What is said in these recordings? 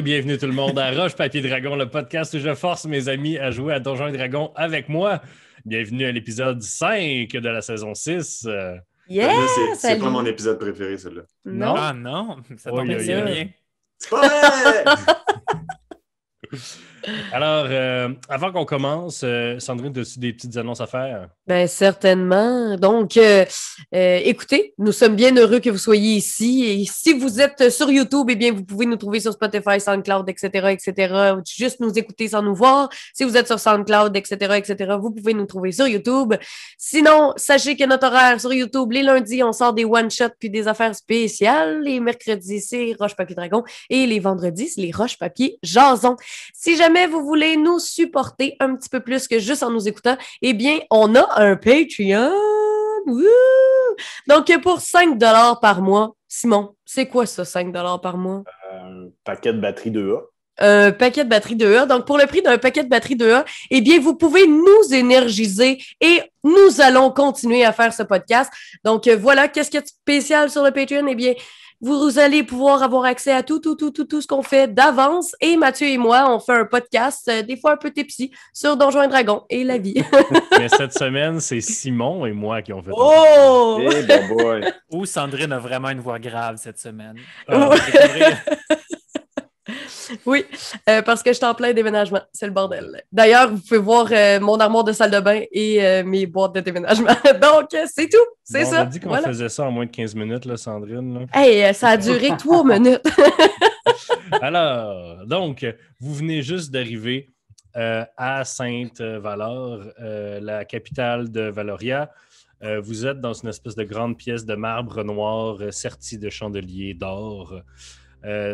et bienvenue tout le monde à Roche Papier Dragon, le podcast où je force mes amis à jouer à Donjons et Dragons avec moi. Bienvenue à l'épisode 5 de la saison 6. Yeah, c'est pas mon épisode préféré, celui-là. Non? Ah non, ça tombe bien. C'est pas vrai! Alors, avant qu'on commence, Sandrine, as-tu des petites annonces à faire? Ben certainement. Donc, écoutez, nous sommes bien heureux que vous soyez ici. Et si vous êtes sur YouTube, eh bien, vous pouvez nous trouver sur Spotify, SoundCloud, etc., etc. Juste nous écouter sans nous voir. Si vous êtes sur SoundCloud, etc., etc., vous pouvez nous trouver sur YouTube. Sinon, sachez que notre horaire sur YouTube, les lundis, on sort des one-shots puis des affaires spéciales. Les mercredis, c'est Roche Papier Dragon. Et les vendredis, c'est les Roche Papier Jason. Si jamais vous voulez nous supporter un petit peu plus que juste en nous écoutant, eh bien, on a un Patreon. Woo! Donc, pour 5$ par mois, Simon, c'est quoi ça, 5$ par mois? Un paquet de batterie 2A. Un paquet de batterie 2A. Donc, pour le prix d'un paquet de batterie 2A, eh bien, vous pouvez nous énergiser et nous allons continuer à faire ce podcast. Donc, voilà, qu'est-ce qu'il y a de spécial sur le Patreon? Eh bien, vous allez pouvoir avoir accès à tout ce qu'on fait d'avance. Et Mathieu et moi, on fait un podcast, des fois un peu tipsy, sur Donjons et Dragons et la vie. Mais cette semaine, c'est Simon et moi qui ont fait Oh! Hey, bon boy! Ou Sandrine a vraiment une voix grave cette semaine. Oui, parce que je suis en plein déménagement. C'est le bordel. D'ailleurs, vous pouvez voir mon armoire de salle de bain et mes boîtes de déménagement. Donc, c'est tout. C'est ça. On a dit qu'on faisait ça en moins de 15 minutes, là, Sandrine. Là. Hey, ça a duré 3 minutes. Alors, donc, vous venez juste d'arriver à Sainte-Valor, la capitale de Valoria. Vous êtes dans une espèce de grande pièce de marbre noir sertie de chandeliers d'or.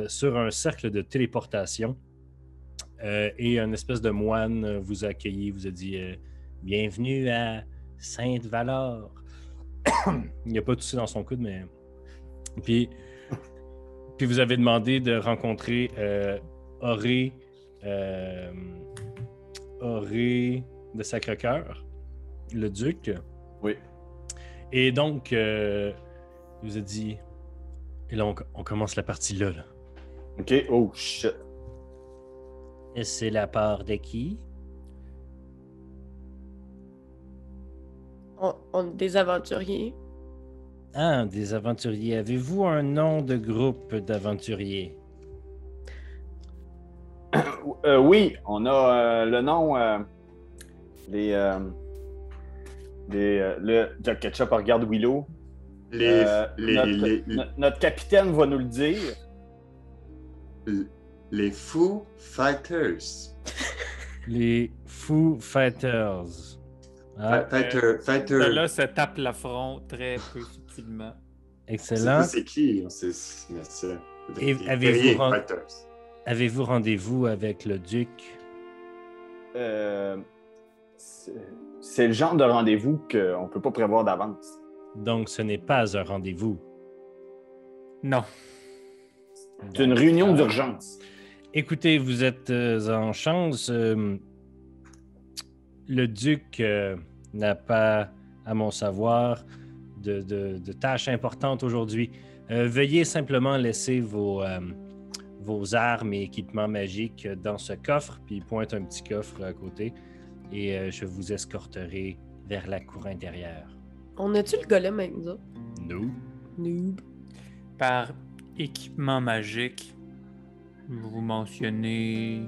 Sur un cercle de téléportation et un espèce de moine vous a accueilli, vous a dit bienvenue à Sainte-Valor. Il n'y a pas toussé dans son coude, mais puis vous avez demandé de rencontrer Auré de Sacré-Cœur, le duc. Oui. Et donc il vous a dit. Et là, on commence la partie là. OK. Oh, shit. Et c'est la part de qui? On est des aventuriers. Ah, des aventuriers. Avez-vous un nom de groupe d'aventuriers? Oui, on a le nom... le Jack Ketchup regarde Willow. Notre capitaine va nous le dire. Les Foo Fighters. Les Foo Fighters. Ah. Fighter. Là, se tape l'affront très peu subtilement. Excellent. C'est qui? Et avez-vous rendez-vous avec le duc? C'est le genre de rendez-vous qu'on ne peut pas prévoir d'avance. Donc, ce n'est pas un rendez-vous. Non. C'est une réunion d'urgence. Écoutez, vous êtes en chance. Le duc n'a pas, à mon savoir, de tâches importantes aujourd'hui. Veuillez simplement laisser vos armes et équipements magiques dans ce coffre, puis il pointe un petit coffre à côté, et je vous escorterai vers la cour intérieure. On a-tu le golem avec nous autres? No. Noob. Par équipement magique, vous mentionnez...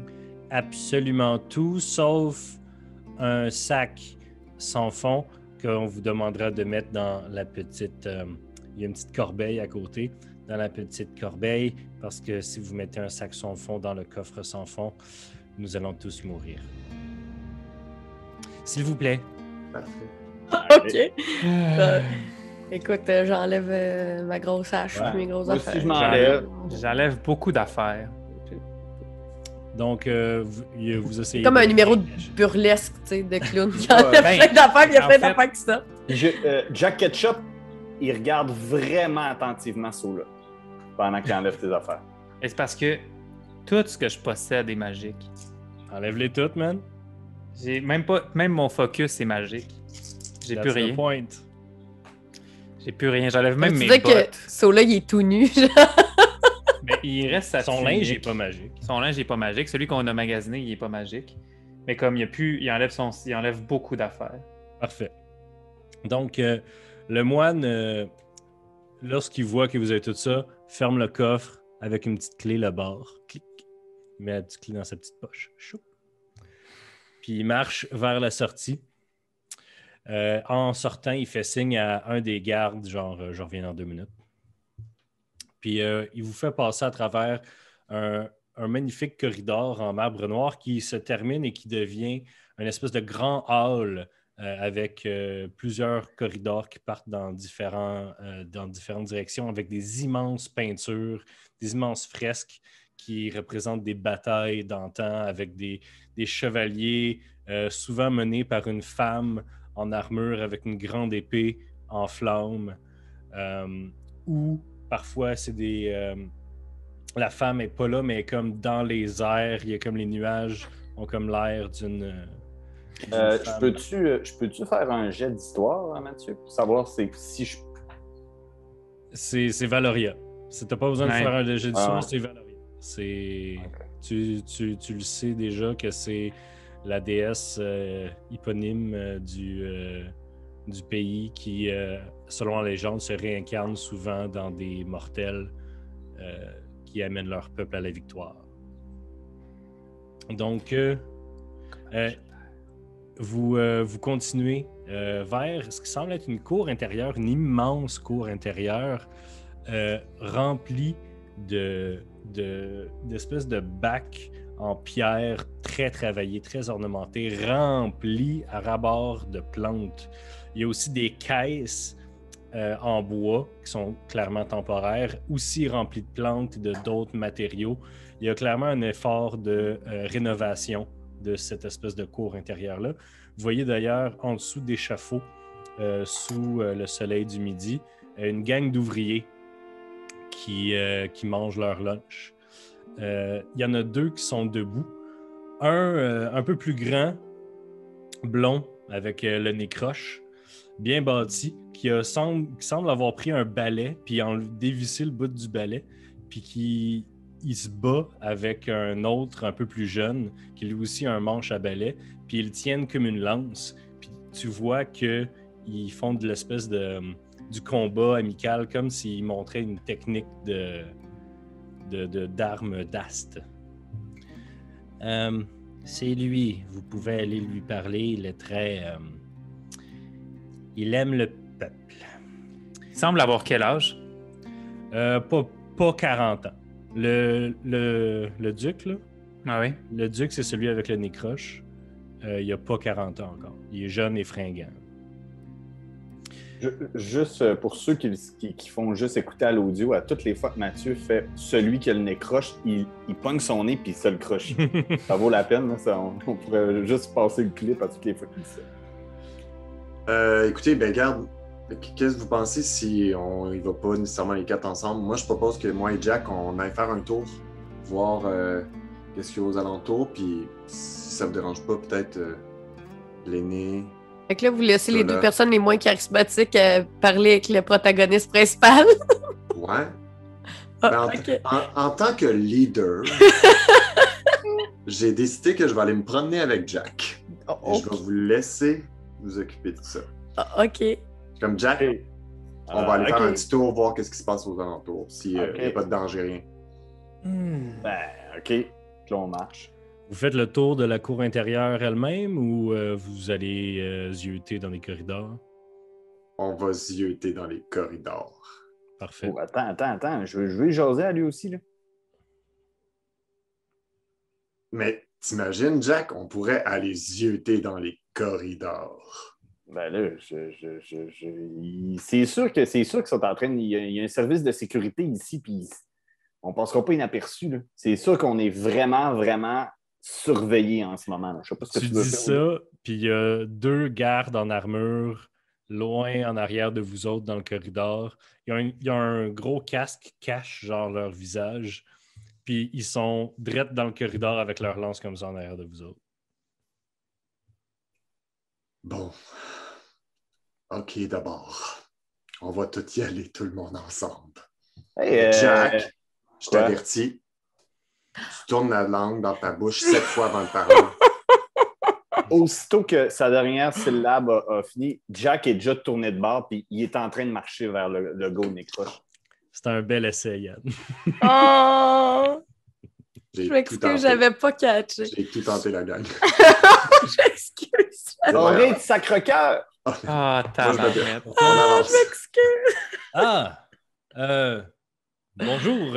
Absolument tout, sauf un sac sans fond qu'on vous demandera de mettre dans la petite... il y a une petite corbeille à côté, dans la petite corbeille, parce que si vous mettez un sac sans fond dans le coffre sans fond, nous allons tous mourir. S'il vous plaît. Parfait. OK. Écoute, j'enlève ma grosse hache et mes grosses Moi affaires. aussi, je m'enlève. J'enlève beaucoup d'affaires. Donc, vous essayez... Comme un numéro de burlesque, tu sais, de clown. Il y a Ouais, plein d'affaires, il y a en plein fait- d'affaires qui sortent. Jack Ketchup, il regarde vraiment attentivement Sola pendant qu'il enlève tes affaires. Et c'est parce que tout ce que je possède est magique. Enlève-les toutes, man. J'ai même mon focus est magique. J'ai That's plus the rien. point. J'ai plus rien. J'enlève même Tu mes disais bottes. que Sola, il est tout nu. Mais il reste sa Son tunique. linge n'est pas magique. Son linge n'est pas magique. Celui qu'on a magasiné, il n'est pas magique. Mais comme il enlève beaucoup d'affaires. Parfait. Donc, le moine, lorsqu'il voit que vous avez tout ça, ferme le coffre avec une petite clé, le bord. Clic. Il met la petite clé dans sa petite poche. Chou. Puis il marche vers la sortie. En sortant, il fait signe à un des gardes, genre, je reviens dans 2 minutes. Puis il vous fait passer à travers un magnifique corridor en marbre noir qui se termine et qui devient une espèce de grand hall avec plusieurs corridors qui partent dans différentes directions avec des immenses peintures, des immenses fresques qui représentent des batailles d'antan avec des chevaliers souvent menés par une femme en armure avec une grande épée en flammes ou parfois c'est la femme n'est pas là, mais comme dans les airs, il y a comme les nuages ont comme l'air d'une femme. Je peux-tu faire un jet d'histoire, hein, Mathieu, pour savoir si je... C'est Valoria. T'as pas besoin de faire un jet d'histoire, Ah. c'est Valoria. Tu le sais déjà que c'est la déesse éponyme du pays qui, selon la légende, se réincarne souvent dans des mortels qui amènent leur peuple à la victoire. Donc, vous continuez vers ce qui semble être une cour intérieure, une immense cour intérieure remplie d'espèces de bacs en pierre très travaillés, très ornementés, remplis à ras-bord de plantes. Il y a aussi des caisses en bois qui sont clairement temporaires, aussi remplies de plantes et d'autres matériaux. Il y a clairement un effort de rénovation de cette espèce de cour intérieure-là. Vous voyez d'ailleurs en dessous d'échafauds, sous le soleil du midi, une gang d'ouvriers qui mangent leur lunch. Il y en a 2 qui sont debout. Un peu plus grand, blond, avec le nez croche, bien bâti, qui semble avoir pris un balai, puis en dévissé le bout du balai, puis il se bat avec un autre un peu plus jeune, qui lui aussi a un manche à balai, puis ils tiennent comme une lance. Puis tu vois qu'ils font de l'espèce du combat amical, comme s'ils montraient une technique d'armes d'ast. C'est lui, vous pouvez aller lui parler, il est très... il aime le peuple. Il semble avoir quel âge? Pas 40 ans. Le duc, là, Ah oui? le duc, c'est celui avec le nez croche. Il a pas 40 ans encore. Il est jeune et fringant. Juste pour ceux qui font juste écouter à l'audio, à toutes les fois que Mathieu fait celui qui a le nez croche, il pogne son nez puis il se le croche. Ça vaut la peine, là, on pourrait juste passer le clip à toutes les fois qu'il dit ça. Écoutez, ben garde, qu'est-ce que vous pensez si on y va pas nécessairement les 4 ensemble? Moi, je propose que moi et Jack, on aille faire un tour, voir qu'est-ce qu'il y a aux alentours, puis si ça vous dérange pas, peut-être l'aîné... Fait que là, vous laissez les Voilà. 2 personnes les moins charismatiques parler avec le protagoniste principal. Ouais. Ah, Ben, ok. en tant que leader, j'ai décidé que je vais aller me promener avec Jack. Et je vais vous laisser vous occuper de ça. Ah, ok. Comme Jack, Ok. on va aller faire ok. un petit tour, voir qu'est-ce qui se passe aux alentours, s'il n'y Ok. a pas de danger, rien. Ben, OK. Là, on marche. Vous faites le tour de la cour intérieure elle-même ou vous allez zioter dans les corridors? On va zioter dans les corridors. Parfait. Oh, attends. Je veux jaser à lui aussi, là. Mais t'imagines, Jack, on pourrait aller zioter dans les corridors. Ben là, c'est sûr qu'ils sont en train... Il y a un service de sécurité ici, puis on passera pas inaperçu, là. C'est sûr qu'on est vraiment, vraiment surveillé en ce moment, là. Je sais pas ce que Tu tu veux dis faire. ça, puis il y a 2 gardes en armure loin en arrière de vous autres dans le corridor. Il y a un gros casque qui cache genre leur visage, puis ils sont drettes dans le corridor avec leur lance comme ça en arrière de vous autres. Bon. OK, d'abord. On va tout y aller, tout le monde ensemble. Hey, Jack, Je Quoi? t'avertis. Tu tournes la langue dans ta bouche 7 fois avant de parler. Aussitôt que sa dernière syllabe a fini, Jack est déjà tourné de bord puis il est en train de marcher vers le go Necroche. C'est un bel essai, Yann. Oh! J'ai Je tout m'excuse, tenté. j'avais pas catché. J'ai tout tenté, la gang. J'excuse. Auré de Sacre-Cœur! Ah, Moi, je me tabarnak. On avance. M'excuse. Ah! Bonjour.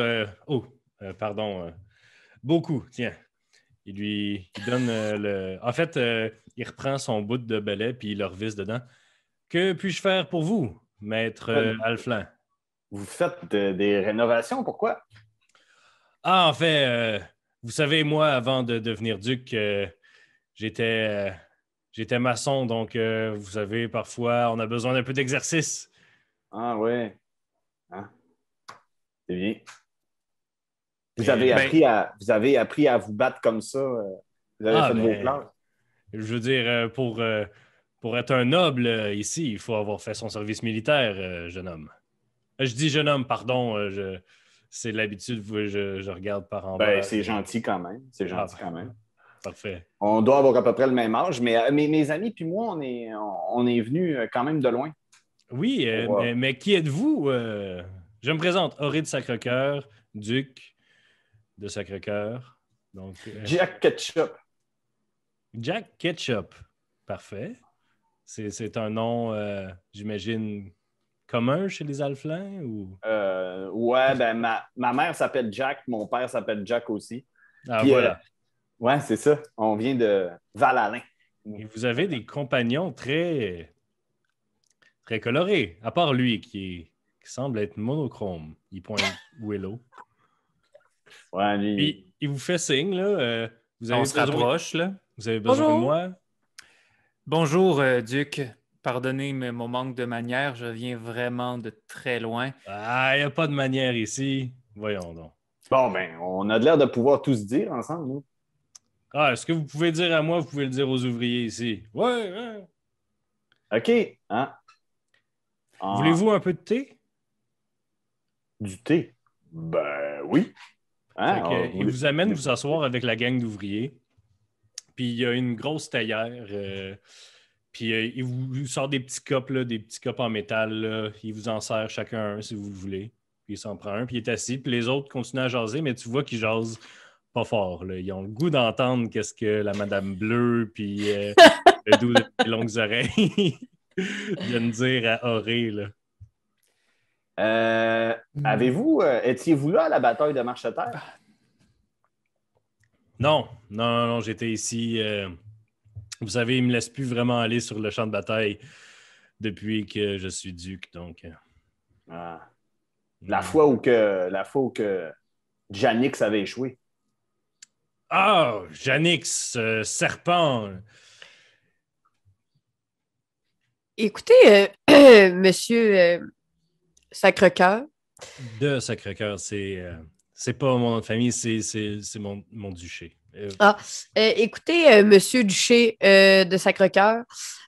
Pardon. Beaucoup, tiens. Il donne le... En fait, il reprend son bout de balai puis il le revisse dedans. Que puis-je faire pour vous, maître Alflin? Vous faites des rénovations, pourquoi? Ah, en fait, vous savez, moi, avant de devenir duc, j'étais maçon, donc vous savez, parfois, on a besoin d'un peu d'exercice. Ah ouais. Ah. C'est bien. Vous Mais- avez appris à vous battre comme ça. Vous avez fait vos classes. Je veux dire, pour être un noble ici, il faut avoir fait son service militaire, jeune homme. Je dis jeune homme, pardon, c'est l'habitude, je regarde par en bas. Ben, c'est gentil quand même. C'est gentil Ah, quand même. Parfait. On doit avoir à peu près le même âge, mais mes amis puis moi, on est venus quand même de loin. Oui, Wow. mais qui êtes-vous? Je me présente, Auré de Sacre-Cœur, duc de Sacre-Cœur. Donc, Jack Ketchup. Jack Ketchup. Parfait. C'est un nom, j'imagine, commun chez les Alflins ou... Ouais, ben ma mère s'appelle Jack, mon père s'appelle Jack aussi. Ah, Puis, voilà. Ouais, c'est ça. On vient de Val-Alain. Et vous avez des compagnons très, très colorés, à part lui qui semble être monochrome. Il pointe Willow. Ouais, lui. Puis il vous fait signe, là. Vous avez On se besoin, rapproche, là. vous avez besoin Bonjour. de moi? Bonjour, Duc. Pardonnez mon manque de manière. Je viens vraiment de très loin. Ah, il n'y a pas de manière ici. Voyons donc. Bon, ben, on a l'air de pouvoir tout se dire ensemble, nous. Ah, est-ce que vous pouvez dire à moi, vous pouvez le dire aux ouvriers ici? Ouais. OK. Hein? Ah, Voulez-vous un peu de thé? du thé? Ben oui. Hein? Fait que, il vous amène vous asseoir avec la gang d'ouvriers. Puis il y a une grosse théière. Puis il vous sort des petits copes, là, des petits copes en métal. Là. Il vous en sert chacun un si vous le voulez. Puis il s'en prend un, puis il est assis. Puis les autres continuent à jaser, mais tu vois qu'ils jasent pas fort. Là. Ils ont le goût d'entendre qu'est-ce que la Madame Bleue, puis le doux de les longues oreilles viennent dire à Auré. Là. Étiez-vous là à la bataille de Marcheterre? Non, j'étais ici. Vous savez, il ne me laisse plus vraiment aller sur le champ de bataille depuis que je suis duc. Donc, Ah. La fois où que Janix avait échoué. Ah, Janix, serpent. Écoutez, monsieur Sacre-Cœur, De Sacré-Cœur, c'est pas mon nom de famille, c'est mon duché. écoutez, monsieur Duché de Sacre-Cœur,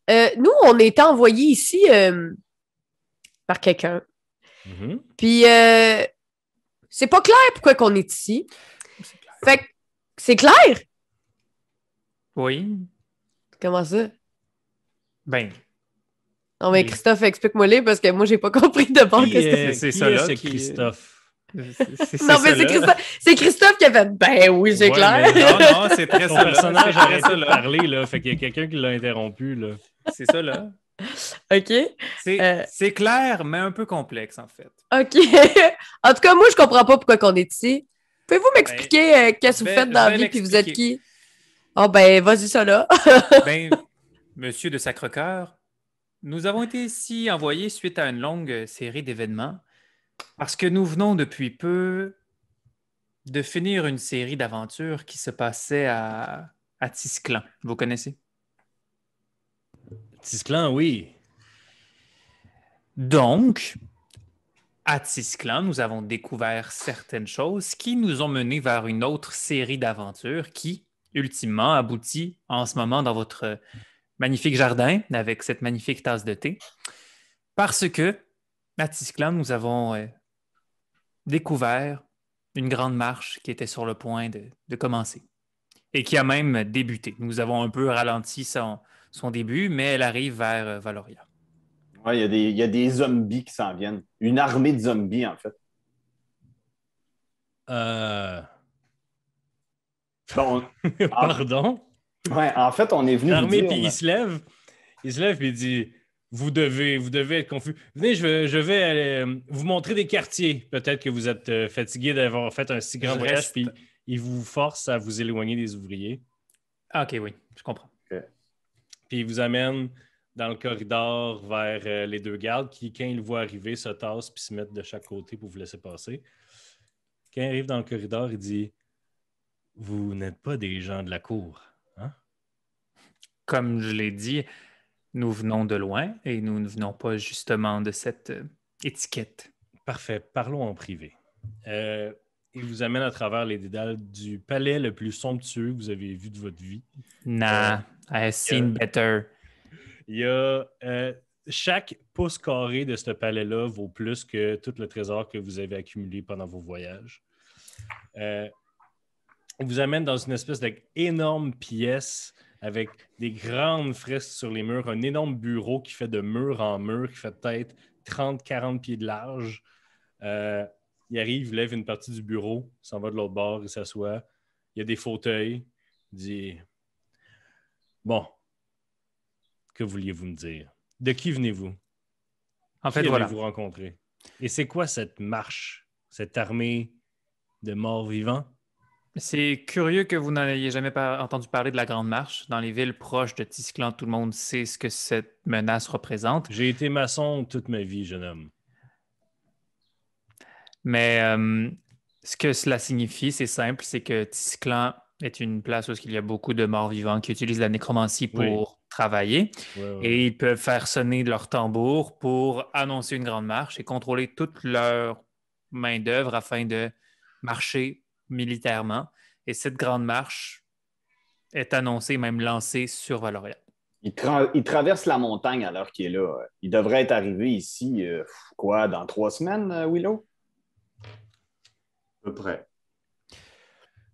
nous, on a été envoyés ici par quelqu'un. Mhm. Puis, c'est pas clair pourquoi qu'on est ici. Fait que, c'est clair? Oui. Comment ça? Ben, Non, mais Oui. Christophe, explique-moi-les parce que moi, j'ai pas compris de bord. qu'est-ce que c'est Qui ça, est là, ce qui- Christophe? Non, mais c'est Christophe qui a fait. Ben oui, c'est Ouais, clair. mais Non, c'est très Son ça. là. personnage C'est a très arrêté ça, de là. parler, là. Fait qu'il y a quelqu'un qui l'a interrompu, là. C'est ça, là. OK. C'est clair, mais un peu complexe, en fait. OK. En tout cas, moi, je comprends pas pourquoi qu'on est ici. Pouvez-vous m'expliquer qu'est-ce que vous je faites vais- dans je la vais vie puis vous êtes l'expliquer. qui? Oh, ben, vas-y, ça là. Ben, monsieur de Sacre-Cœur, nous avons été ici envoyés suite à une longue série d'événements parce que nous venons depuis peu de finir une série d'aventures qui se passait à Tisclan. Vous connaissez? Tisclan, oui. Donc, à Tisclan, nous avons découvert certaines choses qui nous ont menés vers une autre série d'aventures qui, ultimement, aboutit en ce moment dans votre magnifique jardin avec cette magnifique tasse de thé. Parce que, à Tisclan, nous avons découvert une grande marche qui était sur le point de commencer et qui a même débuté. Nous avons un peu ralenti son début, mais elle arrive vers Valoria. Ouais, il y a des zombies qui s'en viennent. Une armée de zombies, en fait. Bon, Pardon? en fait, on est venu vous L'armée, dire... puis il se lève et il dit vous devez être confus. Venez, je vais vous montrer des quartiers. Peut-être que vous êtes fatigué d'avoir fait un si grand voyage, puis il vous force à vous éloigner des ouvriers. Ah, OK, oui, je comprends. Okay. Puis il vous amène dans le corridor vers les deux gardes qui, quand ils le voient arriver, se tassent puis se mettent de chaque côté pour vous laisser passer. Quand il arrive dans le corridor, il dit vous n'êtes pas des gens de la cour, hein? Comme je l'ai dit, nous venons de loin et nous ne venons pas justement de cette étiquette. Parfait. Parlons en privé. Il vous amène à travers les dédales du palais le plus somptueux que vous avez vu de votre vie. Nah, I have seen better. Il y a chaque pouce carré de ce palais-là vaut plus que tout le trésor que vous avez accumulé pendant vos voyages. Il vous amène dans une espèce d'énorme pièce avec des grandes fresques sur les murs, un énorme bureau qui fait de mur en mur, qui fait peut-être 30-40 pieds de large. Il arrive, il lève une partie du bureau, il s'en va de l'autre bord, il s'assoit. Il y a des fauteuils. Il dit « Bon, que vouliez-vous me dire? De qui venez-vous? En fait, qui voilà. avez-vous rencontré? Et c'est quoi cette marche, cette armée de morts vivants? » C'est curieux que vous n'en ayez jamais entendu parler de la Grande Marche. Dans les villes proches de Tisclan, tout le monde sait ce que cette menace représente. J'ai été maçon toute ma vie, jeune homme. Mais ce que cela signifie, c'est simple, c'est que Tisclan est une place où il y a beaucoup de morts vivants qui utilisent la nécromancie pour travailler. Et ils peuvent faire sonner leur tambour pour annoncer une grande marche et contrôler toute leur main-d'œuvre afin de marcher militairement. Et cette grande marche est annoncée, même lancée sur Valoria. Il traverse la montagne à l'heure qu'il est là. Il devrait être arrivé ici, dans 3 semaines, Willow? À peu près.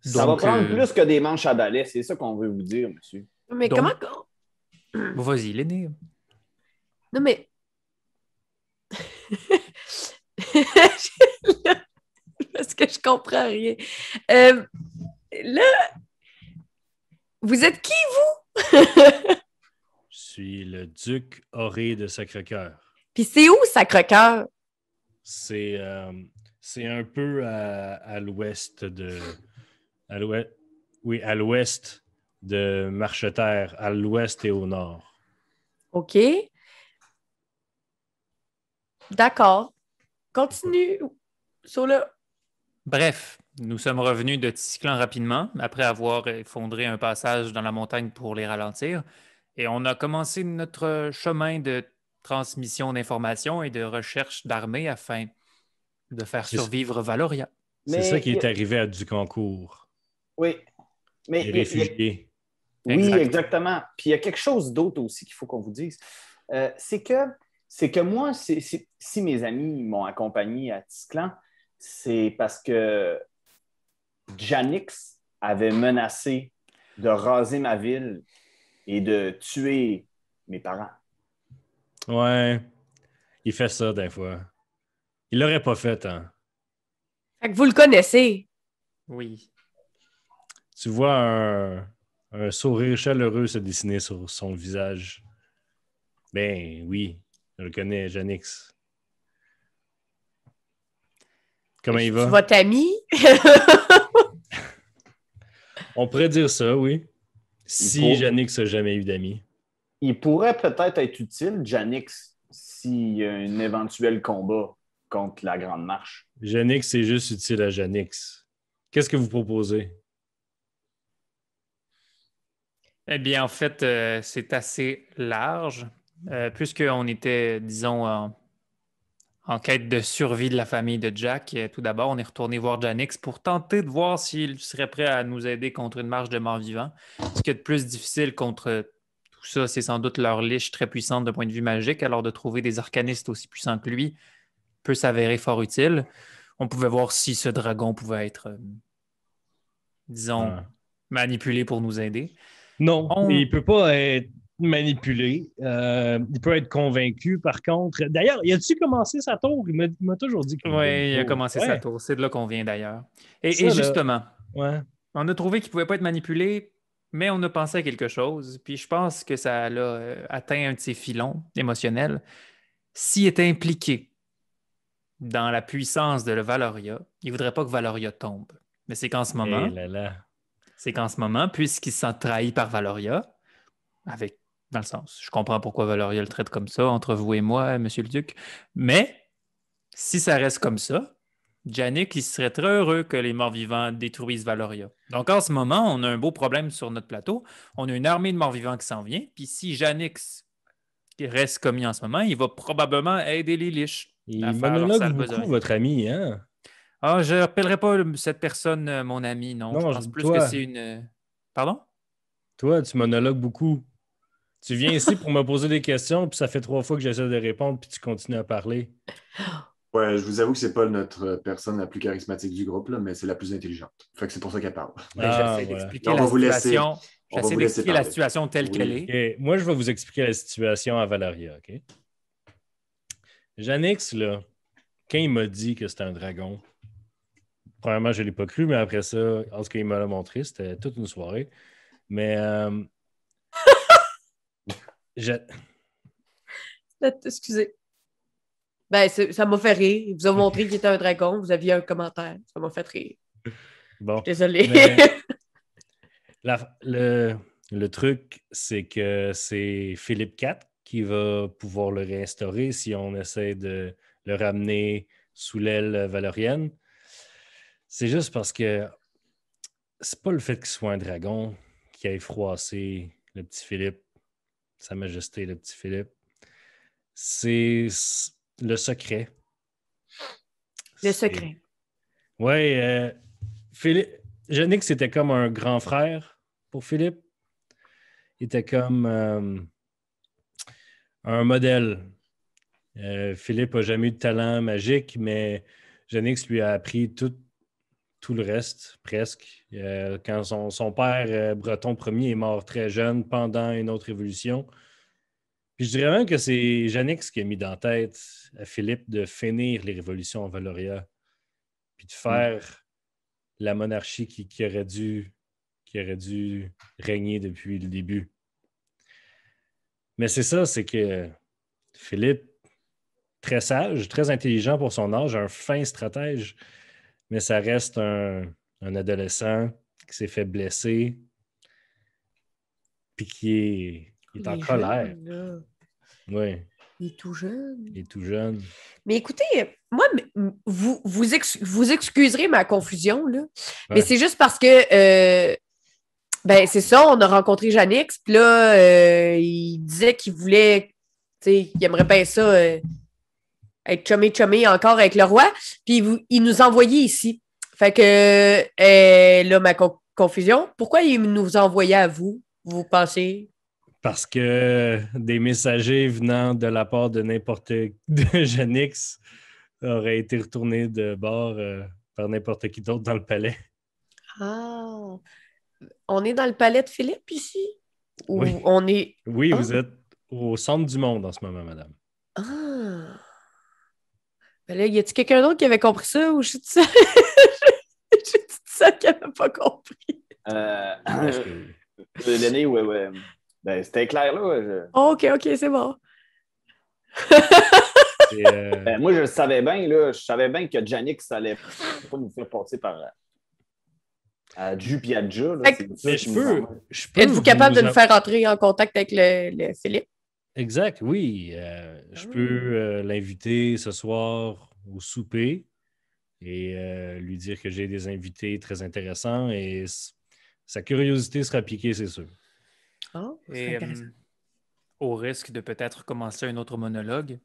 Ça va prendre plus que des manches à balai, c'est ça qu'on veut vous dire, monsieur. Mais Donc, comment... Vas-y, l'aîné. Non, mais... Parce que je comprends rien. Là, vous êtes qui, vous? Je suis le duc Auré de Sacré-Cœur. Puis c'est où, Sacré-Cœur? C'est un peu à l'ouest de... à l'ouest de Marcheterre, à l'ouest et au nord. OK. D'accord. Continue. Sur le... Bref, nous sommes revenus de Tisclan rapidement, après avoir effondré un passage dans la montagne pour les ralentir. Et on a commencé notre chemin de transmission d'informations et de recherche d'armées afin de faire survivre Valoria. C'est ça qui est arrivé à Ducancourt. Oui. Mais les réfugiés. Oui, exactement. Puis il y a quelque chose d'autre aussi qu'il faut qu'on vous dise. C'est que moi, si mes amis m'ont accompagné à Tisclan, c'est parce que Janix avait menacé de raser ma ville et de tuer mes parents. Ouais, il fait ça des fois. Il l'aurait pas fait, hein? Fait que vous le connaissez. Oui. Tu vois un sourire chaleureux se dessiner sur son visage. Ben oui, je le connais, Janix. Comment il va? C'est votre ami? On pourrait dire ça, oui. Si Janix n'a jamais eu d'amis. Il pourrait peut-être être utile, Janix, s'il y a un éventuel combat contre la Grande Marche. Janix, c'est juste utile à Janix. Qu'est-ce que vous proposez? Eh bien, en fait, c'est assez large, puisqu'on était, disons, en quête de survie de la famille de Jack. Tout d'abord, on est retourné voir Janix pour tenter de voir s'il serait prêt à nous aider contre une marche de morts-vivants. Ce qui est de plus difficile contre tout ça, c'est sans doute leur liche très puissante d'un point de vue magique, alors de trouver des arcanistes aussi puissants que lui peut s'avérer fort utile. on pouvait voir si ce dragon pouvait être, disons, Ah. manipulé pour nous aider. Non, On- il peut pas être manipulé. Il peut être convaincu, par contre. D'ailleurs, il a-tu commencé sa tour? Il m'a toujours dit qu'il voulait Oui, il une a tour. commencé sa tour. C'est de là qu'on vient d'ailleurs. Et Ça, là, justement, ouais. on a trouvé qu'il ne pouvait pas être manipulé, mais on a pensé à quelque chose. Puis je pense que ça l'a atteint un de ses filons émotionnels. S'il était impliqué dans la puissance de le Valoria, il ne voudrait pas que Valoria tombe. Mais c'est qu'en ce Eh moment, là là. puisqu'il se sent trahi par Valoria, dans le sens, je comprends pourquoi Valoria le traite comme ça, entre vous et moi, Monsieur le Duc, mais si ça reste comme ça, Jannick, il serait très heureux que les morts-vivants détruisent Valoria. Donc en ce moment, on a un beau problème sur notre plateau. On a une armée de morts-vivants qui s'en vient, puis si Janix reste commis en ce moment, il va probablement aider les Liches à Il faire leur monologue sale beaucoup, besogne. votre ami, hein? Ah, je n'appellerai pas cette personne mon ami, non. Je Non, pense plus que toi, c'est une... Pardon? tu monologues beaucoup. Tu viens ici pour me poser des questions, puis ça fait 3 fois que j'essaie de répondre, puis tu continues à parler. Ouais, je vous avoue que c'est pas notre personne la plus charismatique du groupe, là, mais c'est la plus intelligente. Fait que c'est pour ça qu'elle parle. Ben, Ah, j'essaie voilà. d'expliquer On la va vous laisser. situation. On va J'essaie vous laisser d'expliquer la parler. situation telle Oui. qu'elle est. OK. Moi, je vais vous expliquer la situation à Valeria, OK? Janix, là, quand il m'a dit que c'était un dragon, premièrement, je ne l'ai pas cru, mais après ça, en tout cas, il me l'a montré, c'était toute une soirée. Mais je- Excusez. Ben, ça m'a fait rire. Il vous a montré qu'il était un dragon. Vous aviez un commentaire. Ça m'a fait rire. bon, Désolée. mais le truc, c'est que c'est Philippe IV qui va pouvoir le réinstaurer si on essaie de le ramener sous l'aile valorienne. C'est juste parce que c'est pas le fait qu'il soit un dragon qui ait froissé le petit Philippe, Sa Majesté le petit Philippe. C'est le secret. Le secret. Oui, Philippe. Janix, c'était comme un grand frère pour Philippe. Il était comme un modèle. Philippe n'a jamais eu de talent magique, mais Janix lui a appris tout le reste, presque. Quand son père breton premier est mort très jeune pendant une autre évolution. Puis je dirais même que c'est Janix qui a mis dans la tête à Philippe de finir les révolutions en Valoria, puis de faire la monarchie qui aurait dû régner depuis le début. Mais c'est ça, c'est que Philippe, très sage, très intelligent pour son âge, un fin stratège, mais ça reste un adolescent qui s'est fait blesser, puis qui est en colère. Oui, Il est tout jeune. il est tout jeune. Mais écoutez, moi, vous excuserez ma confusion, là. Mais Ouais. c'est juste parce que, ben, c'est ça, on a rencontré Janix, puis là, il disait qu'il voulait, tu sais, qu'il aimerait bien ça, être chumé encore avec le roi, puis il nous envoyait ici. Fait que, là, ma confusion, pourquoi il nous envoyait à vous, vous pensez? Parce que des messagers venant de la part de n'importe de Janix auraient été retournés de bord par n'importe qui d'autre dans le palais. Ah, on est dans le palais de Philippe ici? Ou Oui. on est... Oui, Ah. vous êtes au centre du monde en ce moment, madame. Ah! Ben là, y a-t-il quelqu'un d'autre qui avait compris ça ou je suis ça? Je suis ça qui n'avait pas compris. L'aîné, ouais. Ben, c'était clair, là. OK, c'est bon. Et, Moi, je savais bien, là. Je savais bien que Janix allait pas nous faire passer par Ju puis Adja. Là. Fait que- C'est ça mais qui nous emmène. je peux Êtes-vous capable de vous nous faire entrer en contact avec le Philippe? Exact, oui. Je peux l'inviter ce soir au souper et lui dire que j'ai des invités très intéressants et sa curiosité sera piquée, c'est sûr. Oh, c'est Et intéressant. au risque de peut-être commencer un autre monologue,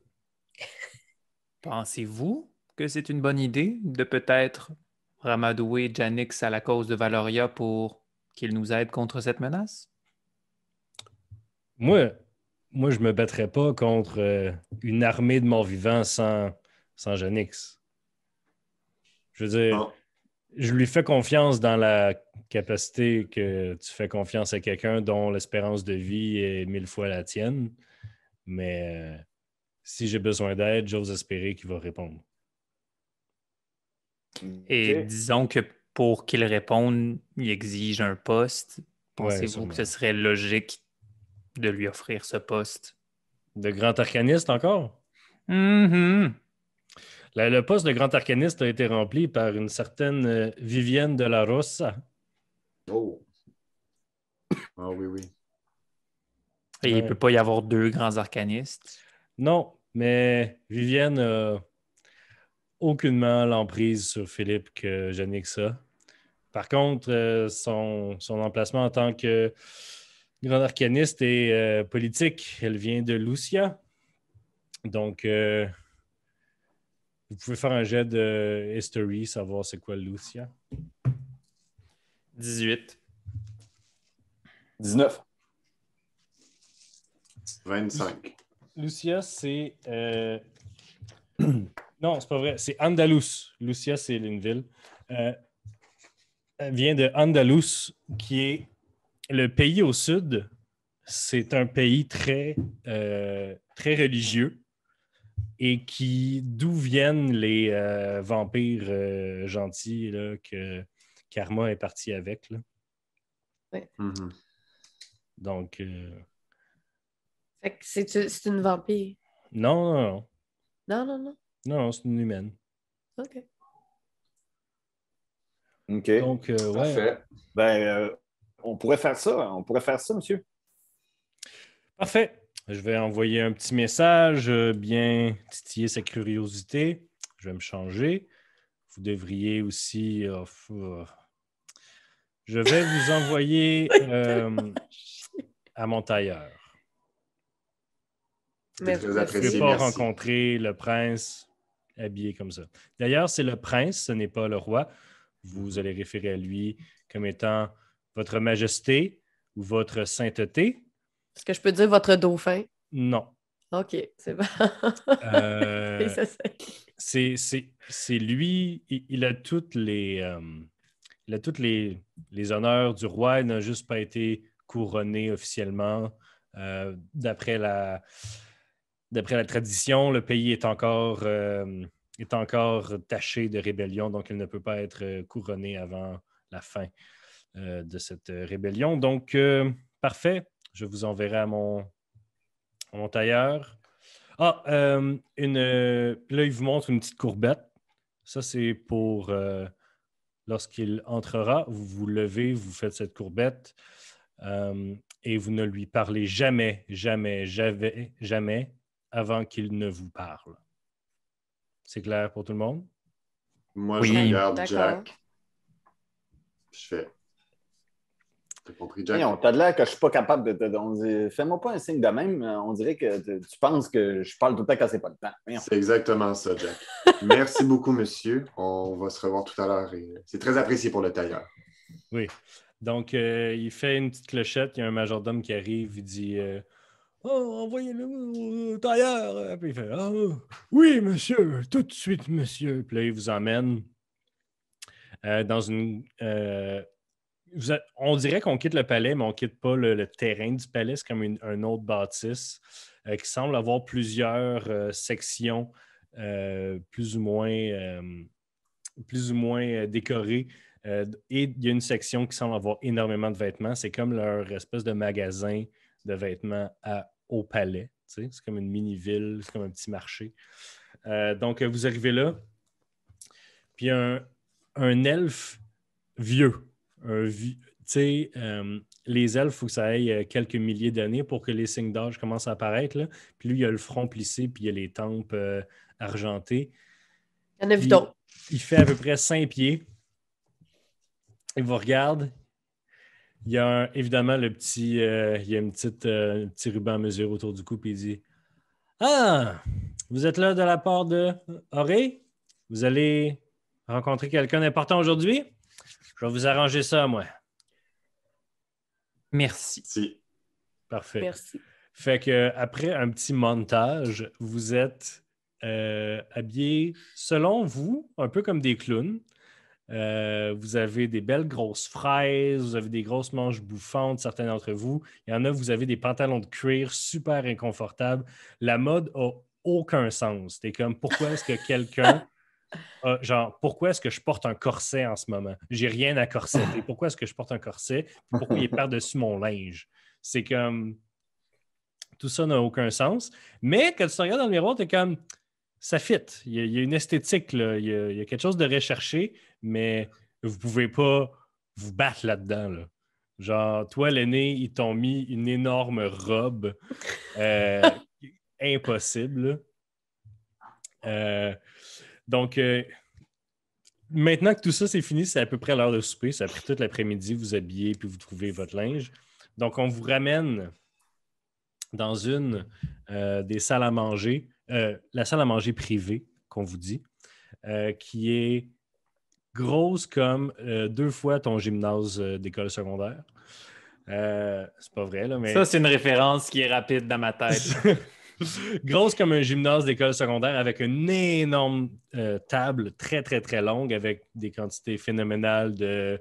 pensez-vous que c'est une bonne idée de peut-être ramadouer Janix à la cause de Valoria pour qu'il nous aide contre cette menace? Moi, je me battrais pas contre une armée de morts-vivants sans Janix. Je veux dire, Ah. je lui fais confiance dans la capacité que tu fais confiance à quelqu'un dont l'espérance de vie est 1000 fois la tienne. Mais si j'ai besoin d'aide, j'ose espérer qu'il va répondre. Et Ok. disons que pour qu'il réponde, il exige un poste. Ouais, Pensez-vous que sûrement. ce serait logique de lui offrir ce poste? De grand arcaniste encore? Mhm. Le poste de grand arcaniste a été rempli par une certaine Vivienne de la Rosa. Oh. Ah oui, oui. Et il ne Ouais. peut pas y avoir deux grands arcanistes. Non, mais Vivienne a aucunement l'emprise sur Philippe que Janixa. Par contre, son emplacement en tant que grande arcaniste est politique. Elle vient de Lucia. Donc, vous pouvez faire un jet de history, savoir c'est quoi Lucia. 18. 19. 25. Lucia, c'est... Non, c'est pas vrai. C'est Andalus. Lucia, c'est une ville. Elle vient de Andalus, qui est le pays au sud. C'est un pays très religieux et d'où viennent les vampires gentils là, que Karma est parti avec. Là. Mhm. Donc, Fait que c'est une vampire. non, non, non. Non, non, non. Non, c'est une humaine. OK. OK. Donc, ouais. Parfait. Ben, on pourrait faire ça. On pourrait faire ça, monsieur. Parfait. Je vais envoyer un petit message, bien titiller sa curiosité. Je vais me changer. Vous devriez aussi... je vais vous envoyer à mon tailleur. C'est très Vous ne apprécié. pouvez pas Merci. rencontrer le prince habillé comme ça. D'ailleurs, c'est le prince, ce n'est pas le roi. Vous allez référer à lui comme étant votre majesté ou votre sainteté. Est-ce que je peux dire votre dauphin? Non. OK, c'est bon. Euh, Et ça, c'est lui, il a toutes les honneurs du roi. Il n'a juste pas été couronné officiellement. D'après la tradition, le pays est encore taché de rébellion, donc il ne peut pas être couronné avant la fin de cette rébellion. Donc, parfait. Je vous enverrai à mon tailleur. Ah, là, il vous montre une petite courbette. Ça, c'est pour lorsqu'il entrera, vous vous levez, vous faites cette courbette et vous ne lui parlez jamais, jamais, jamais, jamais avant qu'il ne vous parle. C'est clair pour tout le monde? Moi, je Oui. regarde D'accord. Jack. Je fais. T'as compris, Jack? Voyons, t'as de l'air que je suis pas capable de. On dit, fais-moi pas un signe de même. On dirait que tu penses que je parle tout le temps quand c'est pas le temps. Voyons. C'est exactement ça, Jack. Merci beaucoup, monsieur. On va se revoir tout à l'heure. C'est très apprécié pour le tailleur. Oui. Donc, il fait une petite clochette. Il y a un majordome qui arrive. Il dit oh, envoyez-le au tailleur. Puis il fait oui, monsieur, tout de suite, monsieur. Puis là, il vous emmène dans une. On dirait qu'on quitte le palais, mais on ne quitte pas le terrain du palais. C'est comme un autre bâtisse qui semble avoir plusieurs sections plus ou moins décorées. Et il y a une section qui semble avoir énormément de vêtements. C'est comme leur espèce de magasin de vêtements au palais. Tu sais, c'est comme une mini-ville, c'est comme un petit marché. Donc, vous arrivez là, puis un elfe vieux. Les elfes, il faut que ça aille quelques milliers d'années pour que les signes d'âge commencent à apparaître. Là. Puis lui, il a le front plissé, puis il a les tempes argentées. Il y en a vu Puis, d'autres. il fait à peu près 5 pieds. Il vous regarde. Il y a évidemment le petit. Il y a un petit ruban à mesure autour du cou, puis il dit ah, vous êtes là de la part de Auré? Vous allez rencontrer quelqu'un d'important aujourd'hui? Je vais vous arranger ça, moi. Merci. Si. Parfait. Merci. Fait que après un petit montage, vous êtes habillés, selon vous, un peu comme des clowns. Vous avez des belles grosses fraises, vous avez des grosses manches bouffantes, certains d'entre vous. Il y en a, vous avez des pantalons de cuir super inconfortables. La mode a aucun sens. T'es comme, pourquoi est-ce que quelqu'un... pourquoi est-ce que je porte un corset en ce moment? J'ai rien à corseter. Pourquoi est-ce que je porte un corset? Pourquoi il est par-dessus mon linge? C'est comme... Tout ça n'a aucun sens. Mais quand tu te regardes dans le miroir, t'es comme... Ça fit. Il y a une esthétique, là. Il y a quelque chose de recherché, mais vous pouvez pas vous battre là-dedans, là. Genre, toi, l'aîné, ils t'ont mis une énorme robe. Impossible. Donc, maintenant que tout ça, c'est fini, c'est à peu près l'heure de souper. Ça a pris toute l'après-midi, vous habillez puis vous trouvez votre linge. Donc, on vous ramène dans une des salles à manger, la salle à manger privée, qu'on vous dit, qui est grosse comme 2 fois ton gymnase d'école secondaire. C'est pas vrai, là, mais... Ça, c'est une référence qui est rapide dans ma tête. Grosse comme un gymnase d'école secondaire avec une énorme table très, très, très longue avec des quantités phénoménales de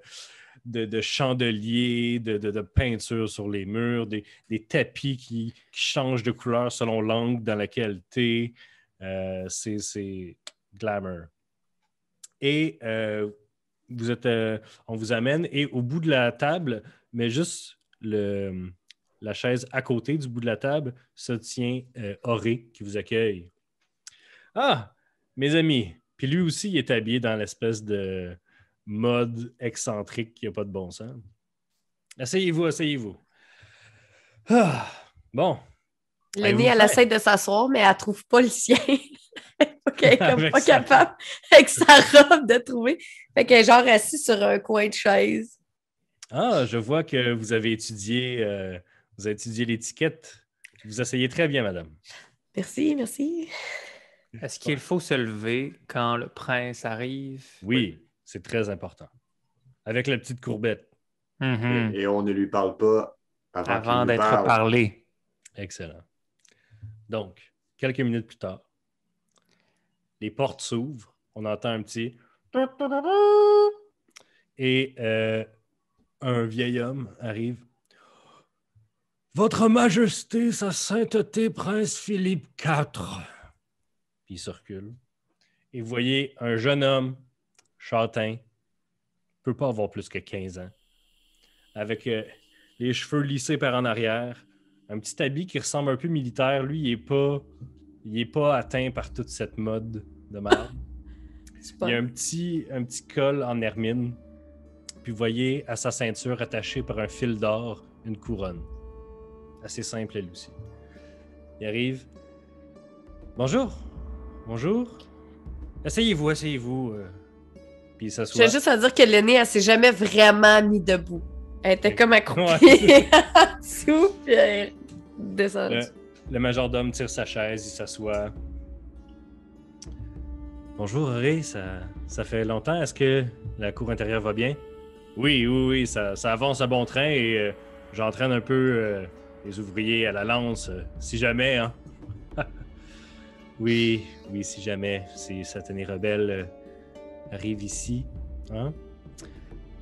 chandeliers, de peintures sur les murs, des tapis qui changent de couleur selon l'angle dans lequel tu es. C'est glamour. Et on vous amène et au bout de la table, mais juste la chaise à côté du bout de la table, se tient Auré qui vous accueille. Ah, mes amis. Puis lui aussi, il est habillé dans l'espèce de mode excentrique qui n'a pas de bon sens. Asseyez-vous, asseyez-vous. Ah, bon. L'aînée, elle essaie de s'asseoir, mais elle ne trouve pas le sien. Elle est comme pas capable, avec sa robe, de trouver. Fait qu'elle est genre assise sur un coin de chaise. Ah, je vois que vous avez étudié l'étiquette. Vous asseyez très bien, madame. Merci, merci. Est-ce qu'il faut se lever quand le prince arrive? Oui, c'est très important. Avec la petite courbette. Mm-hmm. Et on ne lui parle pas Avant qu'il d'être lui parle. parlé. Excellent. Donc, quelques minutes plus tard, les portes s'ouvrent. On entend un petit... Et un vieil homme arrive. Votre Majesté, sa sainteté, Prince Philippe IV. Puis il se recule. Et vous voyez un jeune homme, châtain, ne peut pas avoir plus que 15 ans, avec les cheveux lissés par en arrière, un petit habit qui ressemble un peu militaire. Lui, il est pas atteint par toute cette mode de merde. Il y a un petit col en hermine. Puis vous voyez à sa ceinture, attachée par un fil d'or, une couronne. Assez simple, elle aussi. Il arrive. Bonjour. Bonjour. Asseyez-vous, asseyez-vous. Puis il s'assoit. J'ai juste à dire que l'aînée, elle s'est jamais vraiment mise debout. Elle était comme accroupie en dessous, puis elle est descendue. Le majordome tire sa chaise, il s'assoit. Bonjour, Ré, ça fait longtemps. Est-ce que la cour intérieure va bien? Oui, ça avance à bon train et j'entraîne un peu les ouvriers à la lance, si jamais, hein. Oui, si jamais ces satanés rebelles arrivent ici, hein.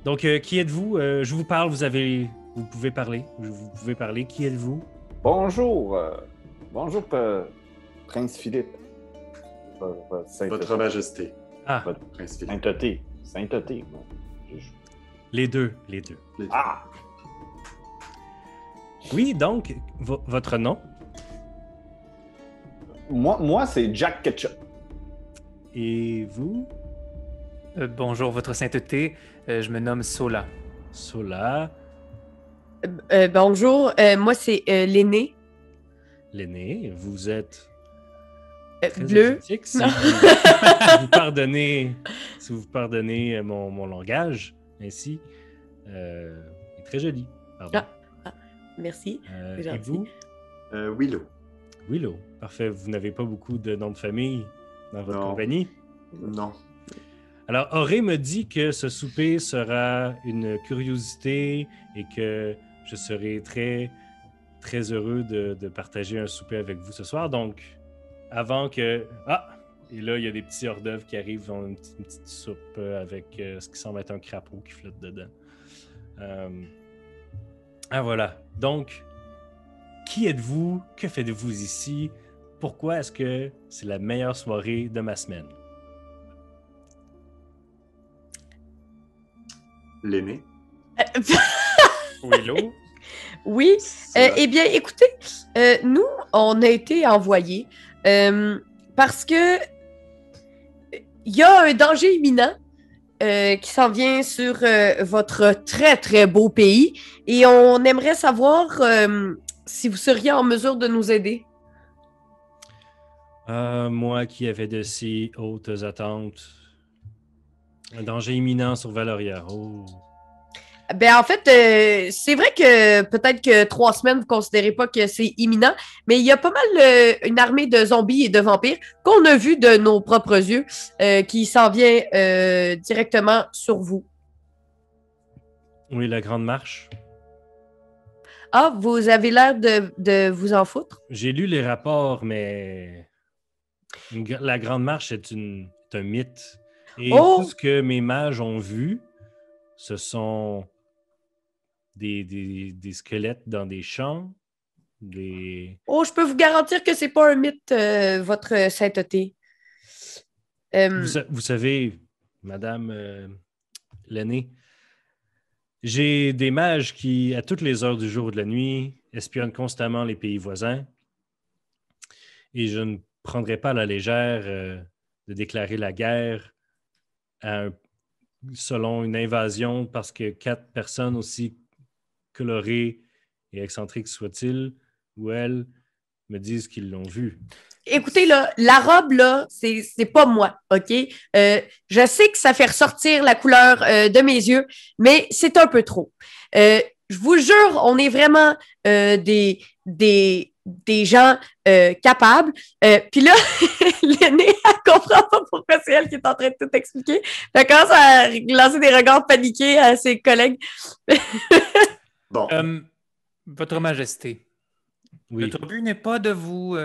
Donc, qui êtes-vous? Je vous parle, vous pouvez parler. Vous pouvez parler. Qui êtes-vous? Bonjour, Prince Philippe. Votre Majesté. Ah, Prince Philippe. Sainteté. les deux. Ah! Oui, donc, votre nom? Moi, c'est Jack Ketchup. Et vous? Bonjour, votre sainteté. Je me nomme Sola. Sola. Bonjour, moi c'est l'aîné. L'aîné. Vous êtes... très Bleu. exotique, si Non. si vous pardonnez mon langage, ainsi. Il est très joli. Pardon. Merci. c'est Et gentil. vous? Willow. Willow. Parfait. Vous n'avez pas beaucoup de noms de famille dans votre Non. compagnie? Non. Alors, Auré me dit que ce souper sera une curiosité et que je serai très, très heureux de partager un souper avec vous ce soir. Donc, avant que... Ah! Et là, il y a des petits hors-d'œuvre qui arrivent, ils ont une petite soupe avec ce qui semble être un crapaud qui flotte dedans. Ah voilà. Donc, qui êtes-vous? Que faites-vous ici? Pourquoi est-ce que c'est la meilleure soirée de ma semaine? L'aîné. Willow? Oui. C'est là. Eh bien, écoutez, nous, on a été envoyés parce que il y a un danger imminent qui s'en vient sur votre très, très beau pays et on aimerait savoir si vous seriez en mesure de nous aider. Moi qui avais de si hautes attentes. Un danger imminent sur Valoria. Oh. Ben, en fait, c'est vrai que peut-être que 3 semaines, vous ne considérez pas que c'est imminent, mais il y a pas mal une armée de zombies et de vampires qu'on a vu de nos propres yeux qui s'en vient directement sur vous. Oui, la grande marche. Ah, vous avez l'air de vous en foutre? J'ai lu les rapports, mais la grande marche est un mythe. Et tout ce que mes mages ont vu, ce sont des squelettes dans des champs. Oh, je peux vous garantir que c'est pas un mythe, votre sainteté. Vous savez, Madame l'aînée, j'ai des mages qui, à toutes les heures du jour ou de la nuit, espionnent constamment les pays voisins. Et je ne prendrai pas à la légère de déclarer la guerre selon une invasion parce que 4 personnes aussi colorées et excentriques soient-ils, ou elles, me disent qu'ils l'ont vu. Écoutez, là, la robe, là, c'est pas moi, OK? Je sais que ça fait ressortir la couleur de mes yeux, mais c'est un peu trop. Je vous jure, on est vraiment des gens capables. Puis là, l'aînée, elle comprend pas pourquoi c'est elle qui est en train de tout expliquer. Elle commence à lancer des regards paniqués à ses collègues. Bon, Votre Majesté, Oui. notre but n'est pas de vous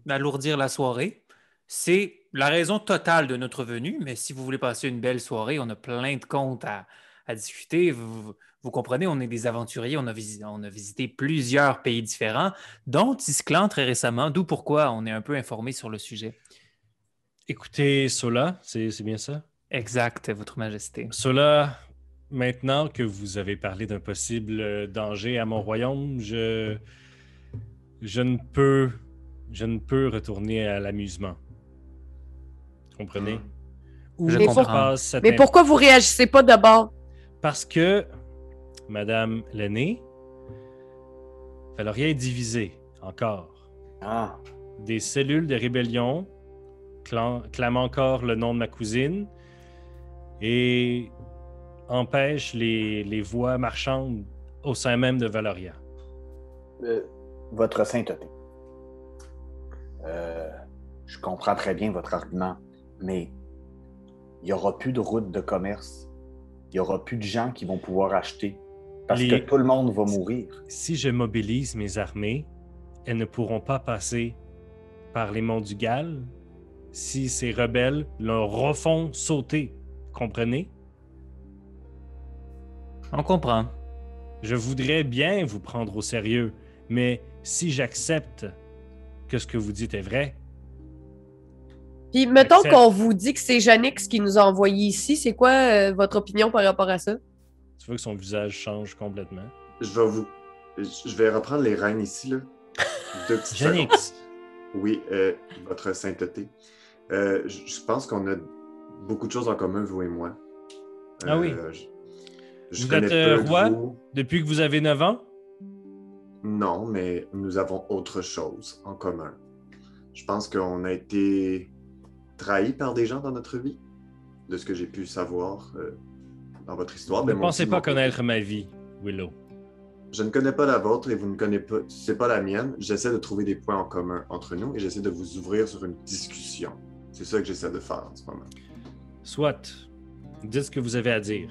alourdir la soirée. C'est la raison totale de notre venue, mais si vous voulez passer une belle soirée, on a plein de comptes à discuter. Vous comprenez, on est des aventuriers, on a visité plusieurs pays différents, dont Tisclan très récemment, d'où pourquoi on est un peu informé sur le sujet. Écoutez, Sola, c'est bien ça? Exact, Votre Majesté. Sola, maintenant que vous avez parlé d'un possible danger à mon royaume, je ne peux retourner à l'amusement. Comprenez? Où Je Mais qu'on pour- passe cette Mais pourquoi vous réagissez pas d'abord? Parce que, Madame l'aînée, Valoria est divisée encore. Ah, Des cellules de rébellion clament encore le nom de ma cousine et empêchent les voies marchandes au sein même de Valoria. votre sainteté. Je comprends très bien votre argument, mais il n'y aura plus de route de commerce. Il n'y aura plus de gens qui vont pouvoir acheter parce que tout le monde va mourir. Si je mobilise mes armées, elles ne pourront pas passer par les monts du Galles si ces rebelles leur refont sauter. Comprenez? On comprend. Je voudrais bien vous prendre au sérieux, mais si j'accepte que ce que vous dites est vrai, Puis, mettons Accepte. qu'on vous dit que c'est Janix qui nous a envoyés ici, c'est quoi votre opinion par rapport à ça? tu vois que son visage change complètement. je vais reprendre les rênes ici, là. 2 petites secondes. Janix, Oui, votre sainteté. Je pense qu'on a beaucoup de choses en commun, vous et moi. Ah oui. Je Vous connais êtes, peu de roi? vous. depuis que vous avez 9 ans, Non, mais nous avons autre chose en commun. Je pense qu'on a été trahis par des gens dans notre vie, de ce que j'ai pu savoir dans votre histoire. ne Ben, moi pensez aussi, pas mon côté. connaître ma vie, Willow. Je ne connais pas la vôtre et vous ne connaissez pas, c'est pas la mienne. J'essaie de trouver des points en commun entre nous et j'essaie de vous ouvrir sur une discussion. C'est ça que j'essaie de faire en ce moment. Soit, dites ce que vous avez à dire.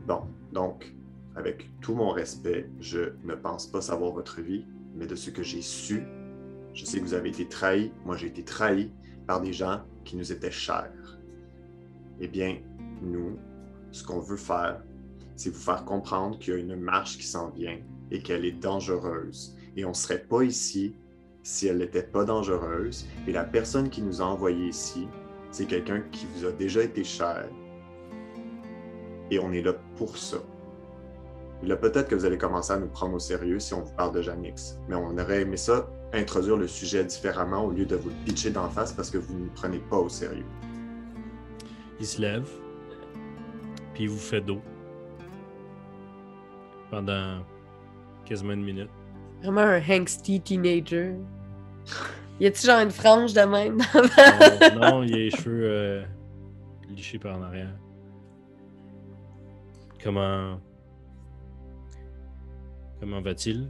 Bon, donc, avec tout mon respect, je ne pense pas savoir votre vie, mais de ce que j'ai su, Je sais que vous avez été trahis. Moi, j'ai été trahi par des gens qui nous étaient chers. Eh bien, nous, ce qu'on veut faire, c'est vous faire comprendre qu'il y a une marche qui s'en vient et qu'elle est dangereuse. Et on ne serait pas ici si elle n'était pas dangereuse. Et la personne qui nous a envoyés ici, c'est quelqu'un qui vous a déjà été cher. Et on est là pour ça. Et là, peut-être que vous allez commencer à nous prendre au sérieux si on vous parle de Janix. Mais on aurait aimé ça, introduire le sujet différemment au lieu de vous le pitcher d'en face parce que vous ne nous prenez pas au sérieux. Il se lève, puis il vous fait dos pendant quasiment une minute. Vraiment un angsty teenager. Y a-tu genre une frange de même? Non, il a les cheveux lichés par en arrière. Comment va-t-il?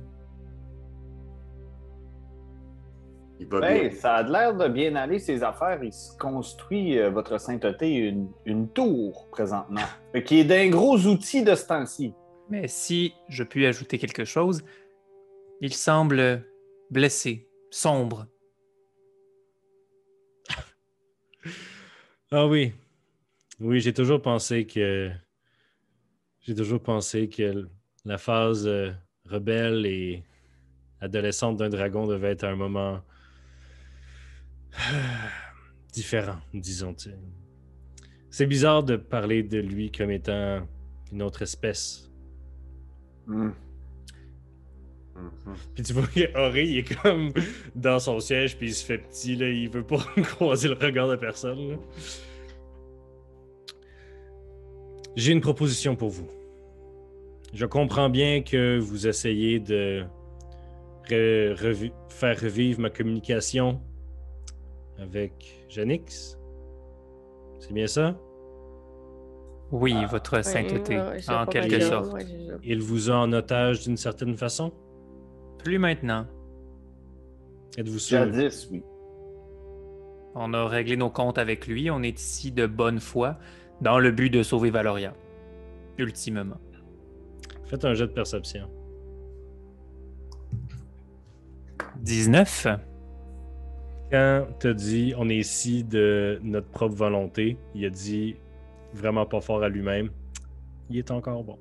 Il va bien. Ça a l'air de bien aller, ces affaires. Il se construit, votre sainteté, une tour présentement, qui est d'un gros outil de ce temps-ci. Mais si je puis ajouter quelque chose, il semble blessé, sombre. Ah oui. Oui, j'ai toujours pensé que la phase rebelle et adolescente d'un dragon devait être un moment différent, disons-t-il. C'est bizarre de parler de lui comme étant une autre espèce. Mm. Puis tu vois qu'Ori, il est comme dans son siège, puis il se fait petit, là, il veut pas croiser le regard de personne. Là. J'ai une proposition pour vous. Je comprends bien que vous essayez de faire revivre ma communication avec Janix. C'est bien ça? Oui, votre sainteté, en quelque sorte. Il vous a en otage d'une certaine façon? Plus maintenant. Êtes-vous sûr? Jadis, oui. On a réglé nos comptes avec lui. On est ici de bonne foi, dans le but de sauver Valoria. Ultimement. Faites un jet de perception. 19. Quand t'as dit on est ici de notre propre volonté, il a dit vraiment pas fort à lui-même. Il est encore bon.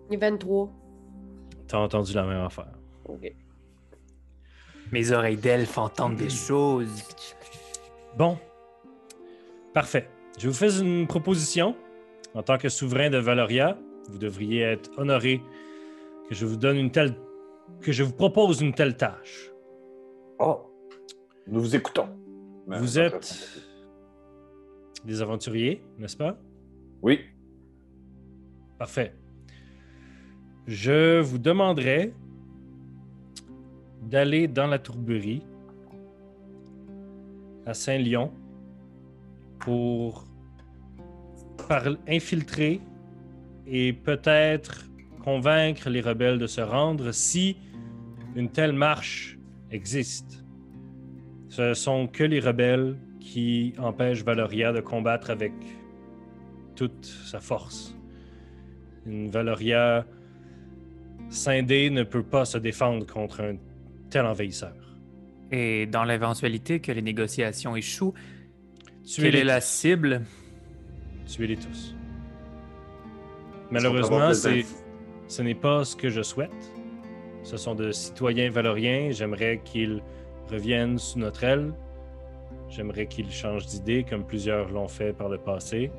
Il est 23. T'as entendu la même affaire. OK. Mes oreilles d'elfe entendent des choses. Bon. Parfait. Je vous fais une proposition. En tant que souverain de Valoria, vous devriez être honoré que je vous propose une telle tâche. Oh, nous vous écoutons. Vous êtes des aventuriers, n'est-ce pas? Oui. Parfait. Je vous demanderai d'aller dans la tourberie à Saint-Lyon pour infiltrer et peut-être convaincre les rebelles de se rendre si une telle marche existe. Ce sont que les rebelles qui empêchent Valoria de combattre avec toute sa force. Une Valoria scindée ne peut pas se défendre contre un tel envahisseur. Et dans l'éventualité que les négociations échouent, quelle Tuez-les est la tous. cible? Tuez-les tous. Est-ce qu'on peut Malheureusement, avoir plus d'infos? ce n'est pas ce que je souhaite. Ce sont de citoyens valoriens. J'aimerais qu'ils reviennent sous notre aile. J'aimerais qu'ils changent d'idée, comme plusieurs l'ont fait par le passé.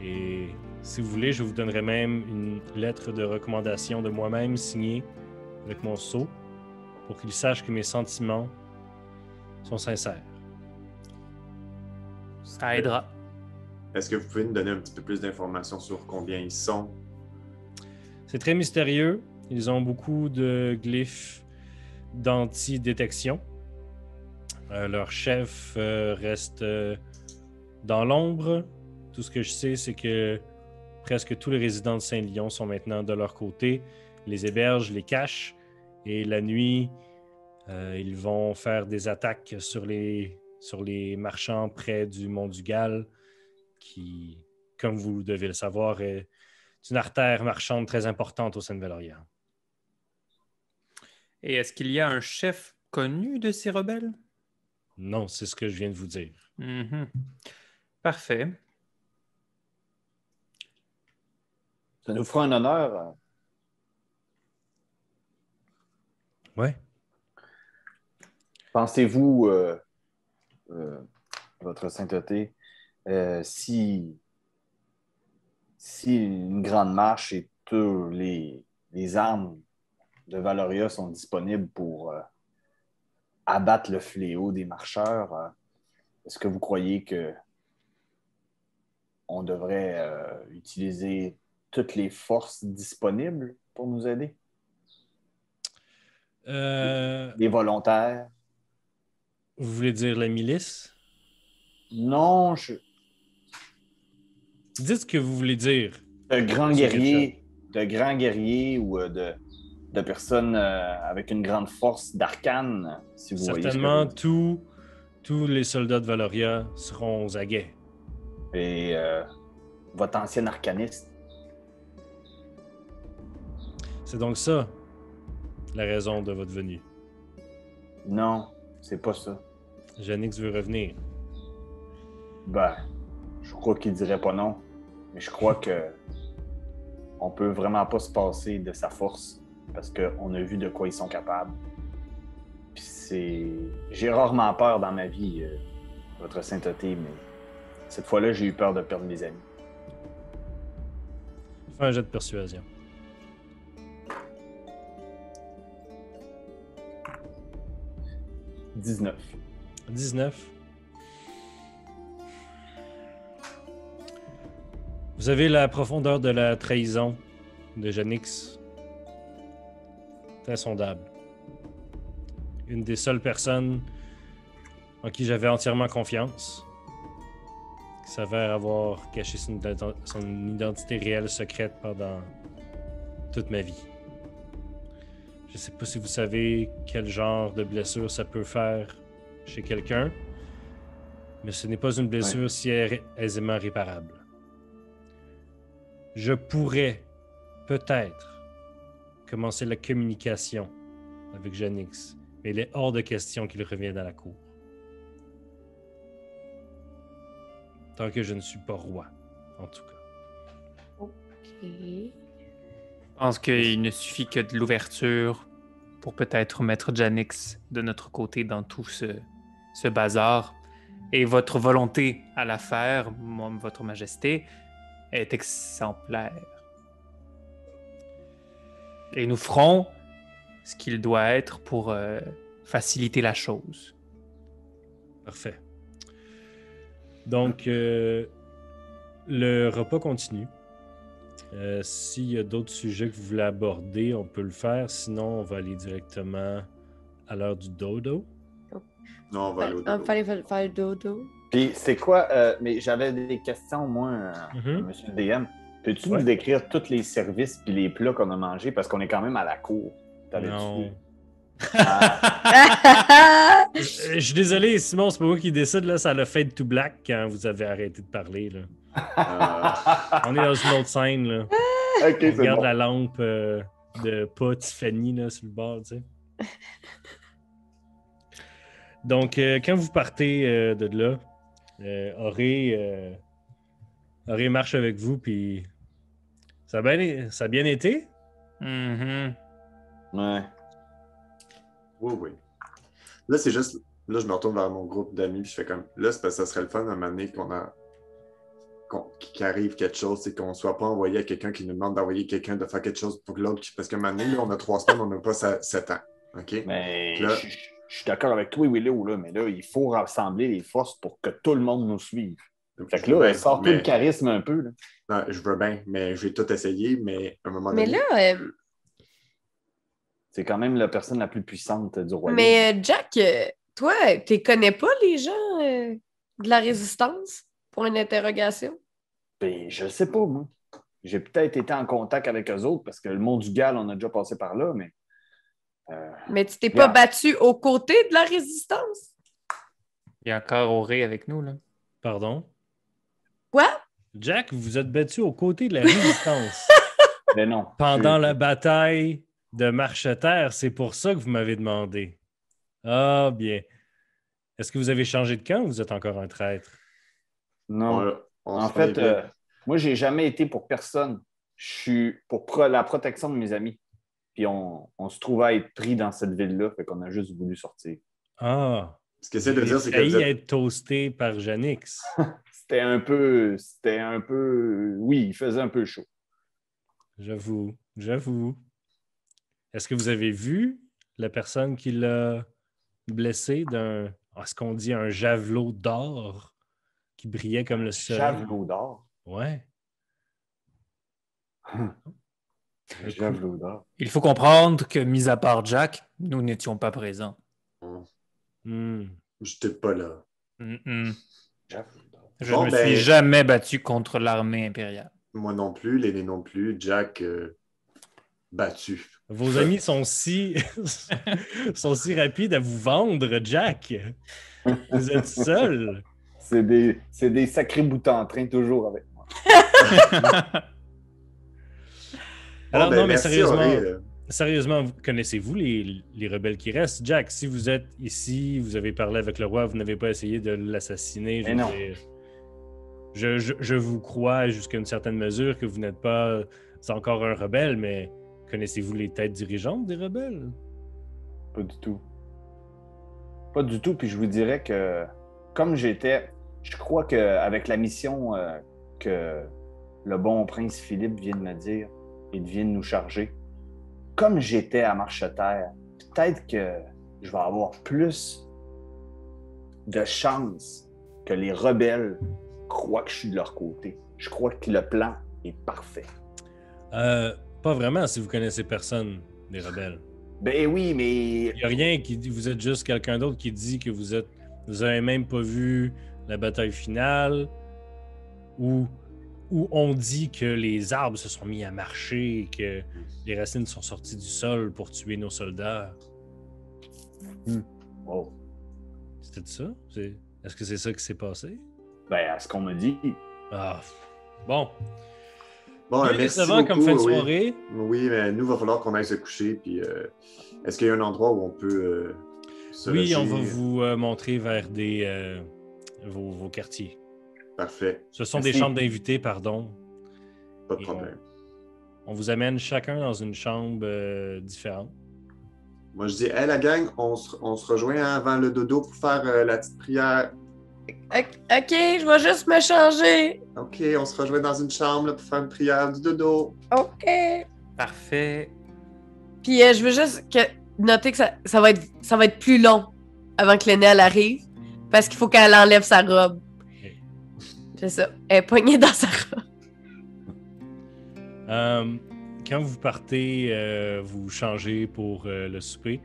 Et si vous voulez, je vous donnerai même une lettre de recommandation de moi-même signée avec mon sceau pour qu'ils sachent que mes sentiments sont sincères. Ça aidera. Est-ce que vous pouvez nous donner un petit peu plus d'informations sur combien ils sont? C'est très mystérieux. Ils ont beaucoup de glyphes d'anti-détection. Leur chef reste dans l'ombre. Tout ce que je sais, c'est que presque tous les résidents de Saint-Lyon sont maintenant de leur côté, les hébergent, les cachent, et la nuit, ils vont faire des attaques sur les marchands près du Mont du Galles, qui, comme vous devez le savoir, est une artère marchande très importante au Seine-Valoria. Et est-ce qu'il y a un chef connu de ces rebelles? Non, c'est ce que je viens de vous dire. Mhm. Parfait. Ça nous fera un honneur. Ouais. Pensez-vous, votre sainteté, si une grande marche et tous les armes de Valoria sont disponibles pour abattre le fléau des marcheurs, est-ce que vous croyez que on devrait utiliser toutes les forces disponibles pour nous aider? Les volontaires? Vous voulez dire la milice? Non, Dites ce que vous voulez dire. de grands Monsieur guerriers ou de personnes avec une grande force d'arcane, si vous voyez ce que je Certainement, veux dire. tous les soldats de Valoria seront aux aguets. Et votre ancien arcaniste. C'est donc ça, la raison de votre venue. Non, c'est pas ça. Janix veut revenir. Ben, je crois qu'il dirait pas non. Mais je crois que on peut vraiment pas se passer de sa force parce qu'on a vu de quoi ils sont capables. Puis j'ai rarement peur dans ma vie, votre sainteté, mais cette fois-là, j'ai eu peur de perdre mes amis. Fais un jet de persuasion. « 19. Vous avez la profondeur de la trahison de Janix. C'est insondable. Une des seules personnes en qui j'avais entièrement confiance, qui s'avère avoir caché son identité réelle secrète pendant toute ma vie. Je ne sais pas si vous savez quel genre de blessure ça peut faire chez quelqu'un, mais ce n'est pas une blessure si aisément réparable. Je pourrais peut-être commencer la communication avec Janix, mais il est hors de question qu'il revienne à la cour. Tant que je ne suis pas roi, en tout cas. OK. Je pense qu'il ne suffit que de l'ouverture pour peut-être mettre Janix de notre côté dans tout ce bazar. Et votre volonté à la faire, votre majesté, est exemplaire. Et nous ferons ce qu'il doit être pour faciliter la chose. Parfait. Donc, le repas continue. S'il y a d'autres sujets que vous voulez aborder, on peut le faire. Sinon, on va aller directement à l'heure du dodo. Non, on va aller au Il dodo. fallait faire le dodo. Puis c'est quoi, mais j'avais des questions, moi, monsieur le DM. Peux-tu Ouais. nous décrire tous les services puis les plats qu'on a mangés? Parce qu'on est quand même à la cour. Non. Ah, Je suis désolé, Simon, c'est pas moi qui décide. Là, ça l'a fade to black quand vous avez arrêté de parler. Là. On est dans une autre scène. Là. ok, On c'est regarde bon. la lampe de pas Tiffany là, sur le bord. Tu sais. Donc, quand vous partez de là, Auré marche avec vous, puis ça a bien été? Mhm. Ouais. Oui, oui. Là, c'est juste. Là, je me retourne vers mon groupe d'amis, puis je fais comme. Là, c'est parce que ça serait le fun à un moment donné qu'il arrive quelque chose, c'est qu'on ne soit pas envoyé à quelqu'un qui nous demande d'envoyer quelqu'un de faire quelque chose pour que l'autre. Parce qu'à un moment donné, là, on a 3 semaines, on n'a pas 7 ans. OK? Mais Là- je suis d'accord avec toi, Willow, là, mais là, il faut rassembler les forces pour que tout le monde nous suive. Fait que là, sors tout le charisme un peu. Là. Non, je veux bien, mais j'ai tout essayé, mais à un moment Mais donné. là, C'est quand même la personne la plus puissante du royaume. mais Jack, toi, tu connais pas les gens de la résistance pour une interrogation? Ben, je sais pas, moi. J'ai peut-être été en contact avec eux autres parce que le monde du Gal, on a déjà passé par là, mais. Mais tu t'es pas Regarde. battu aux côtés de la résistance? Il y a encore Auré avec nous, là. Pardon? Quoi? Jack, vous vous êtes battu aux côtés de la résistance Mais non. pendant la bataille de Marcheterre, c'est pour ça que vous m'avez demandé. Ah, bien. Est-ce que vous avez changé de camp ou vous êtes encore un traître? Non. On En se connaît fait, bien. moi, j'ai jamais été pour personne. Je suis pour la protection de mes amis. Puis on se trouvait à être pris dans cette ville-là, fait qu'on a juste voulu sortir. Ah, Ce qu'il essaie de j'ai dire, c'est que vous failli êtes... être toasté par Janix. C'était un peu, oui, il faisait un peu chaud. J'avoue. Est-ce que vous avez vu la personne qui l'a blessé est-ce qu'on dit un javelot d'or qui brillait comme le soleil? Javelot d'or. Ouais. Javelot d'or. Il faut comprendre que, mis à part Jack, nous n'étions pas présents. Hmm. J'étais pas là. Javelot d'or. Je Bon, ne me ben- suis jamais battu contre l'armée impériale. Moi non plus, l'aîné non plus, Jack battu. Vos amis sont sont si rapides à vous vendre, Jack. Vous êtes seul. C'est des sacrés boutons en train toujours avec moi. Alors, Bon, ben, non, mais merci, sérieusement, Auré. sérieusement, connaissez-vous les rebelles qui restent? Jack, si vous êtes ici, vous avez parlé avec le roi, vous n'avez pas essayé de l'assassiner. Mais non. Je vous crois jusqu'à une certaine mesure que vous n'êtes pas encore un rebelle, mais connaissez-vous les têtes dirigeantes des rebelles? Pas du tout. Pas du tout. Puis je vous dirais que, comme j'étais, je crois qu'avec la mission que le bon prince Philippe vient de me dire et vient de nous charger, comme j'étais à Marcheterre, peut-être que je vais avoir plus de chances que les rebelles croient que je suis de leur côté. Je crois que le plan est parfait. Pas vraiment si vous connaissez personne des rebelles. Ben oui, mais Il n'y a rien qui dit, vous êtes juste quelqu'un d'autre qui dit que vous avez même pas vu la bataille finale, où on dit que les arbres se sont mis à marcher et que les racines sont sorties du sol pour tuer nos soldats. oh. C'était ça? Est-ce que c'est ça qui s'est passé? Ben, à ce qu'on me dit. Ah, bon. Bon, Bien merci décevant beaucoup, comme fin de oui. soirée. Oui, mais nous, il va falloir qu'on aille se coucher. Puis, est-ce qu'il y a un endroit où on peut se Oui, loger? on va vous montrer vers vos quartiers. Parfait, Ce sont Merci. des chambres d'invités, pardon. pas de Et problème. On vous amène chacun dans une chambre différente. Moi, je dis, hey, la gang, on se rejoint avant le dodo pour faire la petite prière. OK, je vais juste me changer. OK, on se rejoint dans une chambre là, pour faire une prière du dodo. OK. Parfait. Puis je veux juste noter que ça va être plus long avant que l'aînée elle arrive. Parce qu'il faut qu'elle enlève sa robe. Ok. C'est ça. Elle est poignée dans sa robe. Quand vous partez, vous changez pour le souper.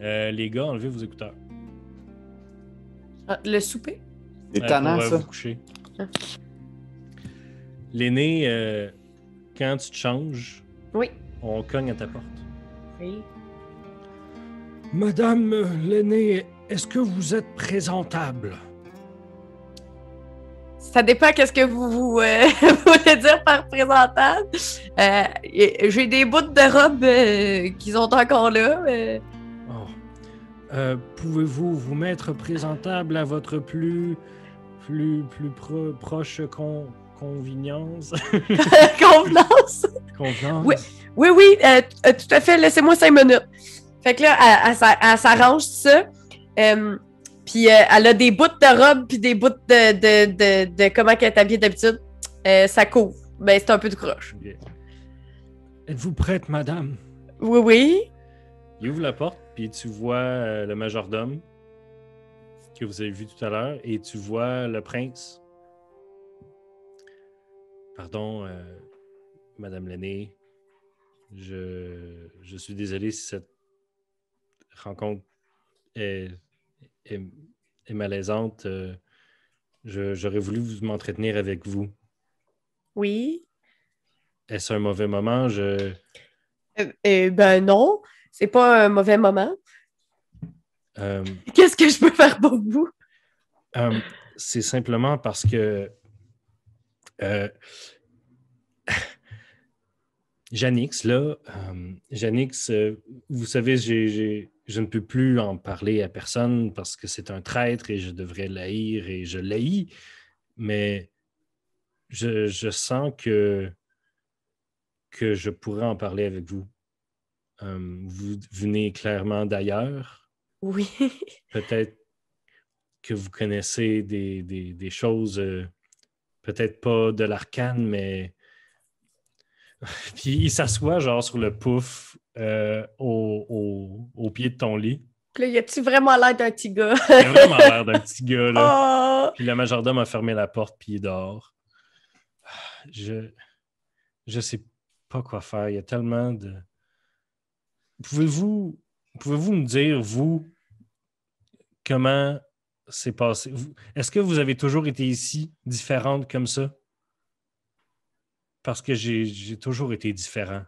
Les gars, enlevez vos écouteurs. Ah, le souper? C'est tannant, pour ça. vous coucher. L'aîné, quand tu te changes, Oui. on cogne à ta porte. Oui. Madame l'aînée, est-ce que vous êtes présentable? Ça dépend qu'est-ce que vous voulez dire par présentable. J'ai des bouts de robe qui sont encore là. Pouvez-vous vous mettre présentable à votre plus proche convenience? Convenance. Convenance? Oui, tout à fait. Laissez-moi 5 minutes. Fait que là, elle s'arrange ça. Puis elle a des bouts de robe puis des bouts de comment qu'elle est habillée d'habitude. Ça couvre. Ben, c'est un peu de croche. Bien. Êtes-vous prête, madame? Oui. Il ouvre la porte, puis tu vois le majordome que vous avez vu tout à l'heure, et tu vois le prince. Pardon, madame l'aînée. Je suis désolé si cette rencontre est malaisante. J'aurais voulu m'entretenir avec vous. Oui. Est-ce un mauvais moment? Ben non, c'est pas un mauvais moment. Euh, Qu'est-ce que je peux faire pour vous? c'est simplement parce que Janix, là, Janix, vous savez, je ne peux plus en parler à personne parce que c'est un traître et je devrais l'haïr et je l'haïs, mais je sens que je pourrais en parler avec vous. Vous venez clairement d'ailleurs. Oui. Peut-être que vous connaissez des choses, peut-être pas de l'arcane, mais... Puis il s'assoit genre sur le pouf au pied de ton lit. Là, y a-tu vraiment l'air d'un petit gars? Il a vraiment l'air d'un petit gars, là. Oh! Puis le majordome a fermé la porte, puis il dort. Je sais pas quoi faire. Il y a tellement de... Pouvez-vous me dire, vous, comment c'est passé? Est-ce que vous avez toujours été ici, différente comme ça? Parce que j'ai toujours été différent.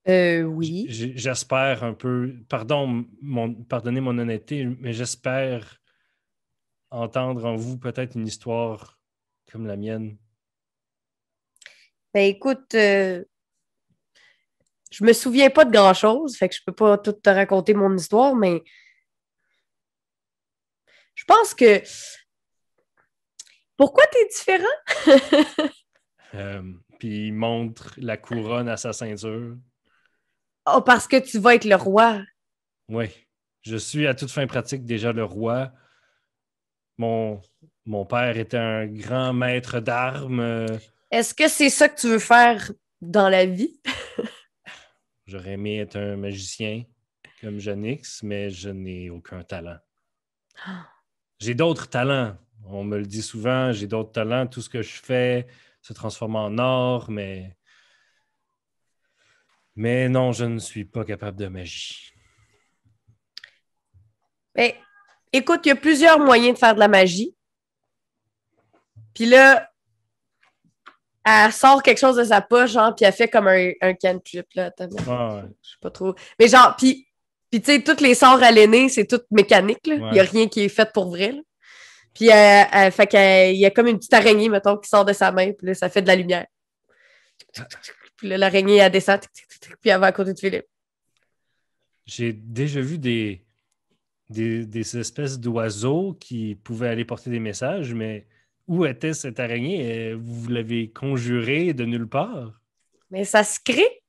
Oui. J'espère un peu, pardonnez mon honnêteté, mais j'espère entendre en vous peut-être une histoire comme la mienne. Ben écoute, je me souviens pas de grand-chose, fait que je peux pas tout te raconter mon histoire, mais je pense que... Pourquoi t'es différent? Puis il montre la couronne à sa ceinture. Oh, parce que tu vas être le roi. Oui, je suis à toute fin pratique déjà le roi. Mon père était un grand maître d'armes. Est-ce que c'est ça que tu veux faire dans la vie? J'aurais aimé être un magicien comme Janix, mais je n'ai aucun talent. J'ai d'autres talents. On me le dit souvent, j'ai d'autres talents. Tout ce que je fais se transforme en or, mais non, je ne suis pas capable de magie. Ben, écoute, il y a plusieurs moyens de faire de la magie. Puis là, elle sort quelque chose de sa poche, genre, puis elle fait comme un cantrip, là. Attends, Ah, ouais. je sais pas trop. Mais genre, puis tu sais, tous les sorts à l'aîné, c'est tout mécanique, là. Il n'y a Ouais. rien qui est fait pour vrai, là. Puis fait qu'il y a comme une petite araignée, mettons, qui sort de sa main, puis là, ça fait de la lumière. Puis là, l'araignée, elle descend, puis elle va à côté de Philippe. J'ai déjà vu des espèces d'oiseaux qui pouvaient aller porter des messages, mais où était cette araignée? Vous l'avez conjurée de nulle part? Mais ça se crée.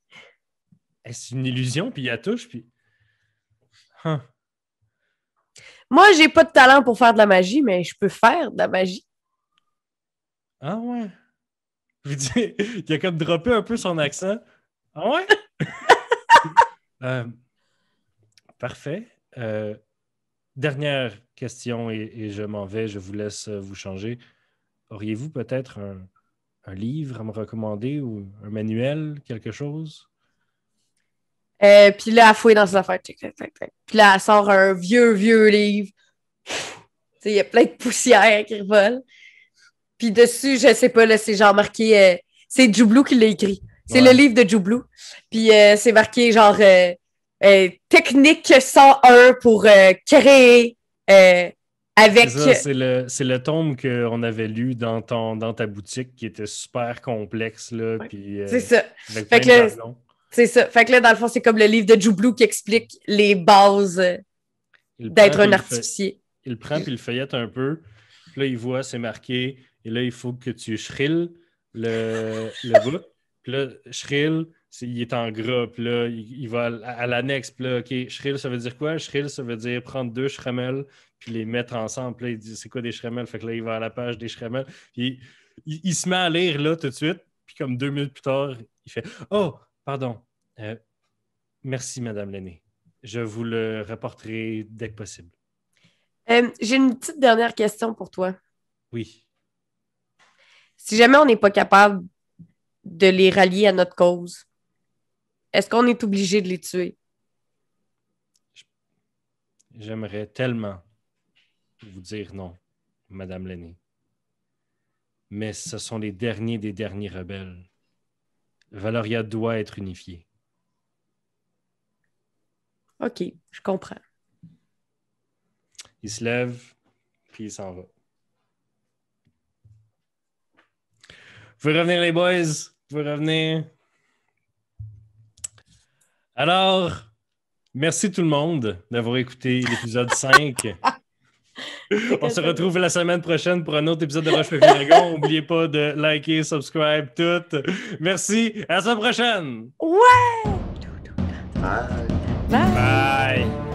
Est-ce une illusion? Puis elle touche, puis... Huh. Moi, j'ai pas de talent pour faire de la magie, mais je peux faire de la magie. Ah ouais? Je vous dis, il a comme droppé un peu son accent. Ah ouais? Euh, parfait. Dernière question et je m'en vais, je vous laisse vous changer. Auriez-vous peut-être un livre à me recommander ou un manuel, quelque chose? Puis là, elle fouille dans ses affaires. Tic, tic, tic, tic. Puis là, elle sort un vieux, vieux livre. Il y a plein de poussière qui revole. Puis dessus, je sais pas, là, c'est genre marqué... c'est Joublou qui l'a écrit. C'est Ouais. le livre de Joublou. Puis c'est marqué genre technique 101 pour créer avec... C'est ça, c'est le tome qu'on avait lu dans ta boutique qui était super complexe, là, Ouais. puis C'est ça. avec Fait plein que de là, jargon. c'est ça. Fait que là, dans le fond, c'est comme le livre de Joublou qui explique les bases Il d'être prend, puis un il fait- artificier. Il le prend puis il le feuillette un peu. Puis là, il voit, c'est marqué. Et là, il faut que tu shrill le bout. Puis là, shrill, il est en gras. Puis là, il va à l'annexe. Puis là, OK, shrill, ça veut dire quoi? Shrill, ça veut dire prendre 2 shramels puis les mettre ensemble. Puis là, il dit, c'est quoi des shramels? Fait que là, il va à la page des shramels. Puis il se met à lire là tout de suite. Puis comme 2 minutes plus tard, il fait, oh, pardon. Merci, Madame Lenné. Je vous le rapporterai dès que possible. J'ai une petite dernière question pour toi. Oui. Si jamais on n'est pas capable de les rallier à notre cause, est-ce qu'on est obligé de les tuer? J'aimerais tellement vous dire non, Madame Lenné. Mais ce sont les derniers des derniers rebelles. Valoria doit être unifiée. OK, je comprends. Il se lève, puis il s'en va. Vous pouvez revenir, les boys. Vous pouvez revenir. Alors, merci tout le monde d'avoir écouté l'épisode 5. On se retrouve la semaine prochaine pour un autre épisode de Roche Papier Dragon. N'oubliez pas de liker, subscribe, tout. Merci. À la semaine prochaine. Ouais! Bye. Bye! Bye!